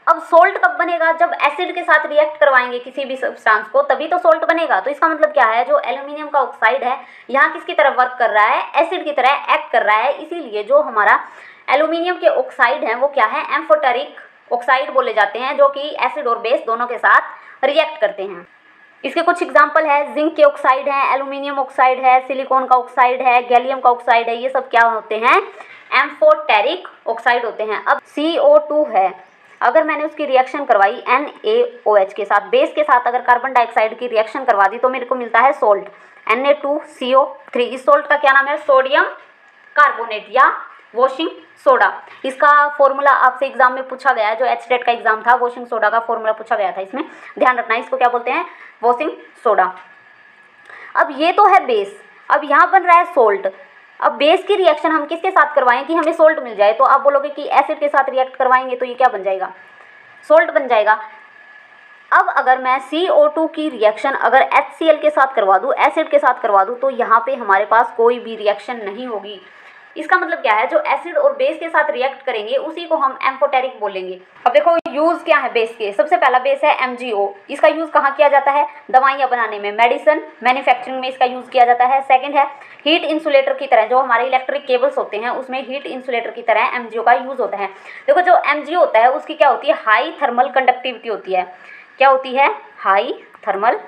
अब सोल्ट कब बनेगा? जब एसिड के साथ रिएक्ट करवाएंगे किसी भी सब्सटेंस को, तभी तो सोल्ट बनेगा। तो इसका मतलब क्या है? जो एल्यूमिनियम का ऑक्साइड है यहाँ किसकी तरह वर्क कर रहा है? एसिड की तरह एक्ट कर रहा है। इसीलिए जो हमारा एल्यूमिनियम के ऑक्साइड हैं वो क्या है? एम्फोटेरिक ऑक्साइड बोले जाते हैं, जो कि एसिड और बेस दोनों के साथ रिएक्ट करते हैं। इसके कुछ एग्जाम्पल है, जिंक के ऑक्साइड है, एल्यूमिनियम ऑक्साइड है, सिलिकॉन का ऑक्साइड है, गैलियम का ऑक्साइड है। ये सब क्या होते हैं? एम्फोटेरिक ऑक्साइड होते हैं। अब CO2 है, अगर मैंने उसकी रिएक्शन करवाई NaOH के साथ, बेस के साथ अगर कार्बन डाइऑक्साइड की रिएक्शन करवा दी तो मेरे को मिलता है सॉल्ट Na2CO3। इस सॉल्ट का क्या नाम है? सोडियम कार्बोनेट या वॉशिंग सोडा। इसका फॉर्मूला आपसे एग्जाम में पूछा गया है, जो HTET का एग्जाम था, वॉशिंग सोडा का फॉर्मूला पूछा गया था। इसमें ध्यान रखना, इसको क्या बोलते हैं? Washing soda. अब ये तो है बेस, अब यहाँ बन रहा है सोल्ट। अब बेस की रिएक्शन हम किसके साथ करवाएं कि हमें सोल्ट मिल जाए? तो आप बोलोगे कि एसिड के साथ रिएक्ट करवाएंगे तो ये क्या बन जाएगा? सोल्ट बन जाएगा। अब अगर मैं CO2 की रिएक्शन अगर HCl के साथ करवा दूँ, एसिड के साथ करवा दूँ, तो यहाँ पे हमारे पास कोई भी रिएक्शन नहीं होगी। इसका मतलब क्या है? जो एसिड और बेस के साथ रिएक्ट करेंगे उसी को हम एम्फोटेरिक बोलेंगे। अब देखो यूज़ क्या है बेस के। सबसे पहला बेस है MgO। इसका यूज़ कहाँ किया जाता है? दवाइयाँ बनाने में, मेडिसिन मैन्युफैक्चरिंग में इसका यूज़ किया जाता है। सेकंड है हीट इंसुलेटर की तरह, जो हमारे इलेक्ट्रिक केबल्स होते हैं उसमें हीट इंसुलेटर की तरह MgO का यूज़ होता है। देखो जो MgO होता है उसकी क्या होती है? हाई थर्मल कंडक्टिविटी होती है। क्या होती है? High thermal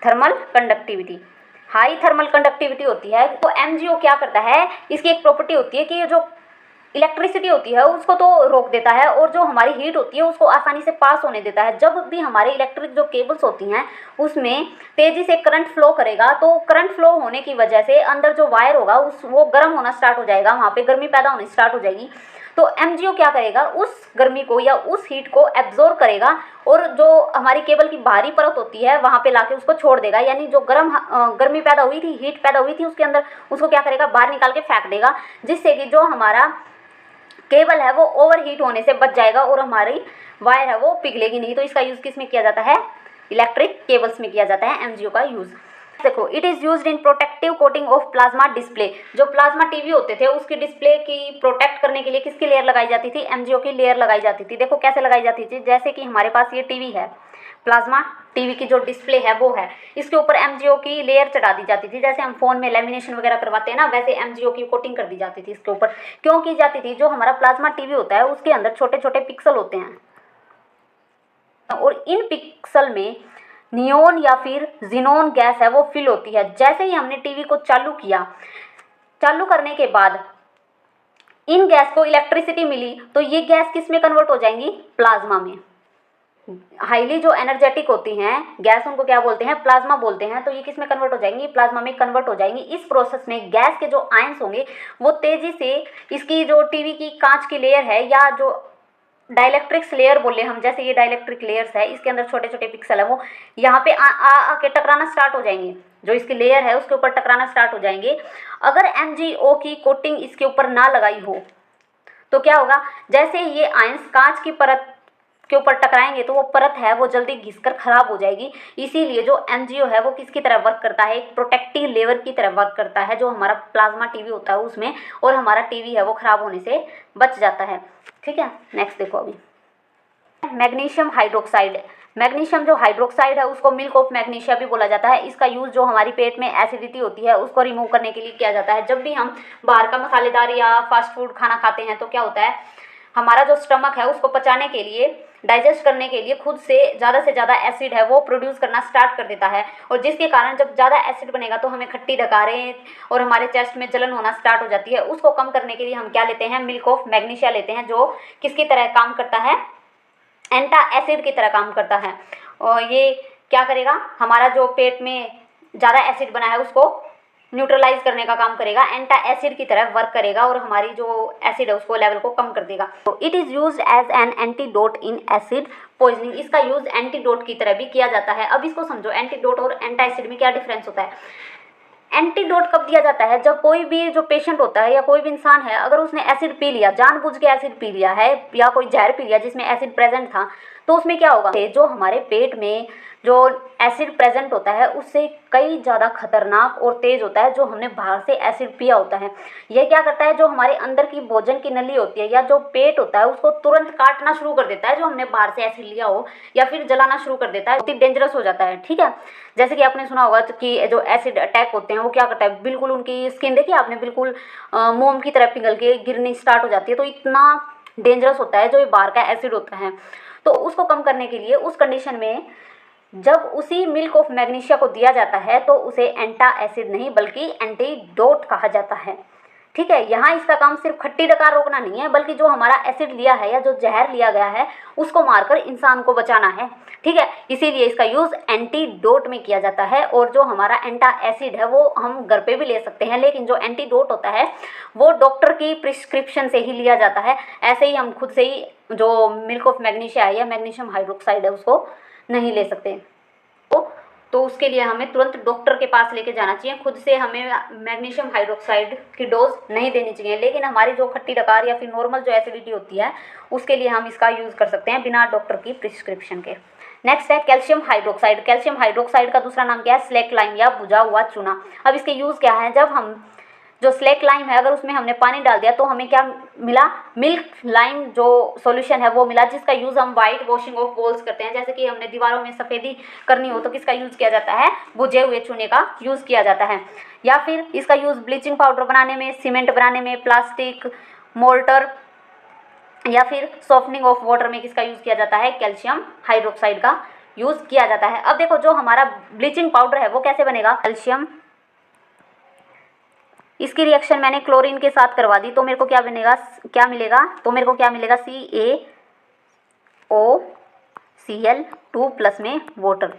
conductivity. High thermal conductivity होती है। तो MgO क्या करता है? इसकी एक प्रॉपर्टी होती है कि ये जो इलेक्ट्रिसिटी होती है उसको तो रोक देता है और जो हमारी हीट होती है उसको आसानी से पास होने देता है। जब भी हमारे इलेक्ट्रिक जो केबल्स होती हैं उसमें तेज़ी से करंट फ्लो करेगा तो करंट फ्लो होने की वजह से अंदर जो वायर होगा वो गर्म होना स्टार्ट हो जाएगा, वहाँ पे गर्मी पैदा होनी स्टार्ट हो जाएगी। तो एमजीओ क्या करेगा, उस गर्मी को या उस हीट को एब्जॉर्ब करेगा और जो हमारी केबल की बाहरी परत होती है वहाँ पे लाके उसको छोड़ देगा, यानी जो गर्मी पैदा हुई थी, हीट पैदा हुई थी उसके अंदर, उसको क्या करेगा, बाहर निकाल के फेंक देगा, जिससे कि जो हमारा केबल है वो ओवर हीट होने से बच जाएगा और हमारी वायर है वो पिघलेगी नहीं। तो इसका यूज़ किस में किया जाता है, इलेक्ट्रिक केबल्स में किया जाता है एमजीओ का यूज़। देखो, it is used in protective coating of plasma display. जो प्लाज्मा टीवी होते थे उसकी डिस्प्ले की प्रोटेक्ट करने के लिए किसकी लेयर लगाई जाती थी, एमजीओ की लेयर लगाई जाती थी। देखो कैसे लगाई जाती थी, जैसे कि हमारे पास ये टीवी है, प्लाज्मा टीवी की जो डिस्प्ले है वो है, इसके ऊपर एमजीओ की लेयर चढ़ा दी जाती थी। जैसे हम फोन में लेमिनेशन वगैरह करवाते हैं ना, वैसे एमजीओ की कोटिंग कर दी जाती थी इसके ऊपर। क्यों की जाती थी, जो हमारा प्लाज्मा टीवी होता है उसके अंदर छोटे छोटे पिक्सल होते हैं और इन पिक्सल में नियोन या फिर जिनोन गैस है वो फिल होती है। जैसे ही हमने टीवी को चालू किया, चालू करने के बाद इन गैस को इलेक्ट्रिसिटी मिली तो ये गैस किस में कन्वर्ट हो जाएंगी, प्लाज्मा में। हाईली जो एनर्जेटिक होती हैं गैस, उनको क्या बोलते हैं, प्लाज्मा बोलते हैं। तो ये किस में कन्वर्ट हो जाएंगी, प्लाज्मा में कन्वर्ट हो जाएंगी। इस प्रोसेस में गैस के जो आयंस होंगे वो तेज़ी से इसकी जो टीवी की कांच की लेयर है या जो डाइलेक्ट्रिक्स लेयर बोले हम, जैसे ये डाइलेक्ट्रिक लेयर्स है, इसके अंदर छोटे छोटे पिक्सल है, वो यहाँ पे आके टकराना स्टार्ट हो जाएंगे, जो इसकी लेयर है उसके ऊपर टकराना स्टार्ट हो जाएंगे। अगर एमजीओ की कोटिंग इसके ऊपर ना लगाई हो तो क्या होगा, जैसे ही ये आयंस कांच की परत के ऊपर टकराएंगे तो वो परत है वो जल्दी घिसकर खराब हो जाएगी। इसीलिए जो एमजीओ है वो किसकी तरह वर्क करता है, एक प्रोटेक्टिव लेयर की तरह वर्क करता है जो हमारा प्लाज्मा टीवी होता है उसमें, और हमारा टीवी है वो खराब होने से बच जाता है। ठीक है, नेक्स्ट देखो अभी मैग्नीशियम हाइड्रोक्साइड। मैग्नीशियम जो हाइड्रोक्साइड है उसको मिल्क ऑफ मैग्नीशिया भी बोला जाता है। इसका यूज़ जो हमारी पेट में एसिडिटी होती है उसको रिमूव करने के लिए किया जाता है। जब भी हम बाहर का मसालेदार या फास्ट फूड खाना खाते हैं तो क्या होता है, हमारा जो स्टमक है उसको पचाने के लिए, डाइजेस्ट करने के लिए खुद से ज़्यादा एसिड है वो प्रोड्यूस करना स्टार्ट कर देता है, और जिसके कारण जब ज़्यादा एसिड बनेगा तो हमें खट्टी डकारें और हमारे चेस्ट में जलन होना स्टार्ट हो जाती है। उसको कम करने के लिए हम क्या लेते हैं, मिल्क ऑफ मैग्नीशिया लेते हैं, जो किसकी तरह काम करता है, एंटा एसिड की तरह काम करता है। और ये क्या करेगा, हमारा जो पेट में ज़्यादा एसिड बना है उसको न्यूट्रलाइज करने का काम करेगा, एंटा एसिड की तरह वर्क करेगा और हमारी जो एसिड है उसको लेवल को कम कर देगा। तो it is used as an antidote in acid poisoning. इसका यूज़ एंटीडोट की तरह भी किया जाता है। अब इसको समझो, एंटीडोट और एंटा एसिड में क्या डिफरेंस होता है। एंटीडोट कब दिया जाता है, जब कोई भी जो पेशेंट होता है या कोई भी इंसान है, अगर उसने एसिड पी लिया, जानबूझ के एसिड पी लिया है या कोई जहर पी लिया जिसमें एसिड प्रेजेंट था, तो उसमें क्या होगा, जो हमारे पेट में जो एसिड प्रेजेंट होता है उससे कई ज़्यादा खतरनाक और तेज़ होता है जो हमने बाहर से एसिड पिया होता है। यह क्या करता है, जो हमारे अंदर की भोजन की नली होती है या जो पेट होता है उसको तुरंत काटना शुरू कर देता है, जो हमने बाहर से एसिड लिया हो, या फिर जलाना शुरू कर देता है, बहुत ही डेंजरस हो जाता है। ठीक है, जैसे कि आपने सुना होगा कि जो एसिड अटैक होते हैं वो क्या करता है, बिल्कुल उनकी स्किन देखिए आपने, बिल्कुल मोम की तरह पिघल के गिरनी स्टार्ट हो जाती है। तो इतना डेंजरस होता है जो ये बाहर का एसिड होता है। तो उसको कम करने के लिए उस कंडीशन में जब उसी मिल्क ऑफ मैग्नीशिया को दिया जाता है तो उसे एंटा एसिड नहीं बल्कि एंटीडोट कहा जाता है। ठीक है, यहाँ इसका काम सिर्फ खट्टी डकार रोकना नहीं है, बल्कि जो हमारा एसिड लिया है या जो जहर लिया गया है उसको मारकर इंसान को बचाना है। ठीक है, इसीलिए इसका यूज़ एंटीडोट में किया जाता है। और जो हमारा एंटा एसिड है वो हम घर पे भी ले सकते हैं, लेकिन जो एंटीडोट होता है वो डॉक्टर की प्रिस्क्रिप्शन से ही लिया जाता है। ऐसे ही हम खुद से ही जो मिल्क ऑफ मैग्नीशिया है या मैग्नीशियम हाइड्रोक्साइड है उसको नहीं ले सकते। तो उसके लिए हमें तुरंत डॉक्टर के पास लेके जाना चाहिए। खुद से हमें मैग्नीशियम हाइड्रोक्साइड की डोज नहीं देनी चाहिए, लेकिन हमारी जो खट्टी डकार या फिर नॉर्मल जो एसिडिटी होती है उसके लिए हम इसका यूज़ कर सकते हैं बिना डॉक्टर की प्रिस्क्रिप्शन के। नेक्स्ट है कैल्शियम हाइड्रोक्साइड। कैल्शियम हाइड्रोक्साइड का दूसरा नाम क्या है, स्लैक लाइम या बुझा हुआ चूना। अब इसके यूज़ क्या है, जब हम जो स्लैक लाइम है अगर उसमें हमने पानी डाल दिया तो हमें क्या मिला, मिल्क लाइम जो सॉल्यूशन है वो मिला, जिसका यूज़ हम वाइट वॉशिंग ऑफ वॉल्स करते हैं। जैसे कि हमने दीवारों में सफ़ेदी करनी हो तो किसका यूज़ किया जाता है, बुझे हुए चूने का यूज़ किया जाता है। या फिर इसका यूज़ ब्लीचिंग पाउडर बनाने में, सीमेंट बनाने में, प्लास्टिक मोल्टर या फिर सॉफ्टनिंग ऑफ वाटर में किसका यूज़ किया जाता है, कैल्शियम हाइड्रोक्साइड का यूज़ किया जाता है। अब देखो जो हमारा ब्लीचिंग पाउडर है वो कैसे बनेगा, कैल्शियम इसकी रिएक्शन मैंने क्लोरीन के साथ करवा दी, तो मेरे को क्या मिलेगा, CaOCl2 प्लस में वाटर।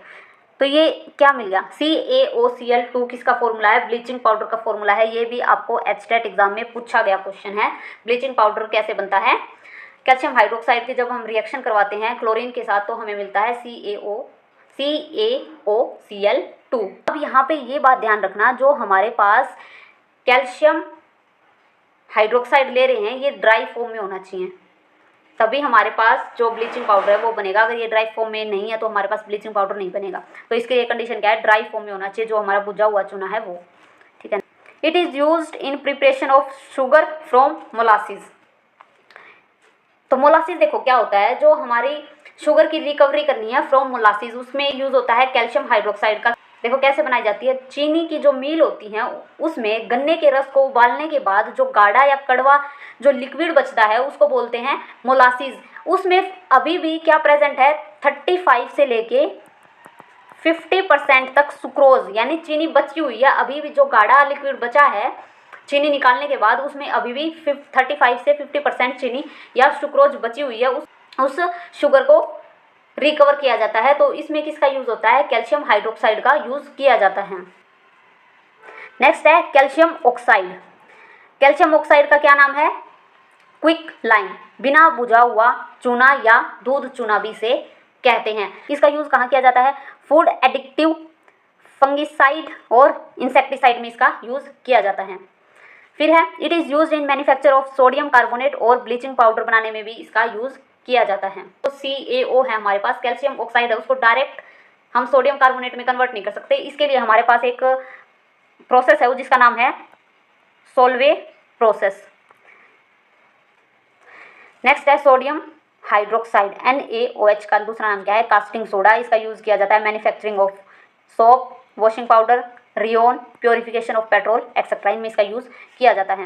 तो ये क्या मिल गया, CaOCl2 किसका फॉर्मूला है, ब्लीचिंग पाउडर का फॉर्मूला है। ये भी आपको एचटेट एग्जाम में पूछा गया क्वेश्चन है। ब्लीचिंग पाउडर कैसे बनता है, कैल्शियम हाइड्रोक्साइड की जब हम रिएक्शन करवाते हैं क्लोरीन के साथ तो हमें मिलता है CaOCl2। अब यहाँ पे ये बात ध्यान रखना, जो हमारे पास कैल्शियम हाइड्रोक्साइड ले रहे हैं ये ड्राई फॉर्म में होना चाहिए, तभी हमारे पास जो ब्लीचिंग पाउडर है वो बनेगा। अगर ये ड्राई फॉर्म में नहीं है तो हमारे पास ब्लीचिंग पाउडर नहीं बनेगा। तो इसके लिए कंडीशन क्या है, ड्राई फॉर्म में होना चाहिए, जो हमारा भुजा हुआ चूना है वो, ठीक है। It is used in preparation of sugar from molasses. तो मोलासिस देखो क्या होता है, जो हमारी शुगर की रिकवरी करनी है फ्रॉम मोलासिस, उसमें यूज़ होता है कैल्शियम हाइड्रोक्साइड का। देखो कैसे बनाई जाती है, चीनी की जो मील होती है उसमें गन्ने के रस को उबालने के बाद जो गाढ़ा या कड़वा जो लिक्विड बचता है उसको बोलते हैं मोलासिस। उसमें अभी भी क्या प्रेजेंट है, 35 से लेके 50% तक सुक्रोज यानी चीनी बची हुई है। अभी भी जो गाढ़ा लिक्विड बचा है चीनी निकालने के बाद उसमें अभी भी 35 से 50% चीनी या सुक्रोज बची हुई है, उस शुगर को रिकवर किया जाता है। तो इसमें किसका यूज़ होता है, कैल्शियम हाइड्रोक्साइड का यूज़ किया जाता है। नेक्स्ट है कैल्शियम ऑक्साइड। कैल्शियम ऑक्साइड का क्या नाम है, क्विक लाइम, बिना बुझा हुआ चूना या दूध चूना भी से कहते हैं। इसका यूज़ कहाँ किया जाता है, फूड एडिक्टिव, फंगिसाइड और इंसेक्टिसाइड में इसका यूज़ किया जाता है। फिर है it is used in manufacture of sodium carbonate और ब्लीचिंग पाउडर बनाने में भी इसका यूज़ किया जाता है। तो CaO है हमारे पास, कैल्शियम ऑक्साइड है, उसको डायरेक्ट हम सोडियम कार्बोनेट में कन्वर्ट नहीं कर सकते। इसके लिए हमारे पास एक प्रोसेस है जिसका नाम है सोल्वे प्रोसेस। नेक्स्ट है सोडियम हाइड्रोक्साइड, NaOH का दूसरा नाम क्या है, कास्टिंग सोडा। इसका यूज़ किया जाता है manufacturing of soap, washing powder, rayon, purification of petrol etcetera, इनमें इसका यूज़ किया जाता है।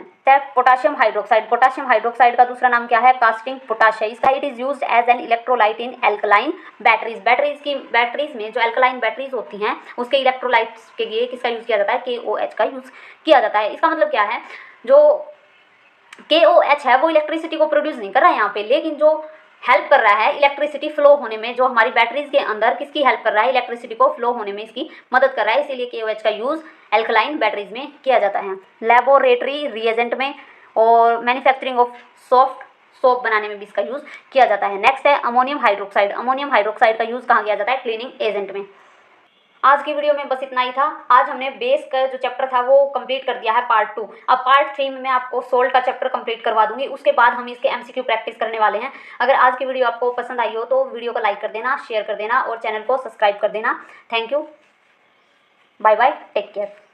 पोटाशियम हाइड्रोक्साइड, पोटाशियम हाइड्रोक्साइड का दूसरा नाम क्या है, कास्टिंग पोटाश है। इसका it is used as an electrolyte in alkaline batteries. Batteries में जो एल्कलाइन बैटरीज होती हैं उसके इलेक्ट्रोलाइट्स के लिए किसका यूज़ किया जाता है, KOH का यूज़ किया जाता है। इसका मतलब क्या है, जो KOH है वो इलेक्ट्रिसिटी को प्रोड्यूस नहीं कर रहा है यहाँ पे, लेकिन जो हेल्प कर रहा है इलेक्ट्रिसिटी फ्लो होने में, जो हमारी बैटरीज के अंदर किसकी हेल्प कर रहा है, इलेक्ट्रिसिटी को फ्लो होने में इसकी मदद कर रहा है। इसीलिए KOH का यूज़ एल्कलाइन बैटरीज में किया जाता है। लेबोरेटरी रिएजेंट में और मैन्युफैक्चरिंग ऑफ सोप बनाने में भी इसका यूज़ किया जाता है। नेक्स्ट है अमोनियम हाइड्रोक्साइड। अमोनियम हाइड्रोक्साइड का यूज़ कहाँ किया जाता है, क्लीनिंग एजेंट में। आज की वीडियो में बस इतना ही था। आज हमने बेस का जो चैप्टर था वो कंप्लीट कर दिया है पार्ट 2। अब पार्ट 3 में मैं आपको सोल्ट का चैप्टर कंप्लीट करवा दूंगी, उसके बाद हम इसके MCQ प्रैक्टिस करने वाले हैं। अगर आज की वीडियो आपको पसंद आई हो तो वीडियो को लाइक कर देना, शेयर कर देना और चैनल को सब्सक्राइब कर देना। Thank you, bye bye, take care.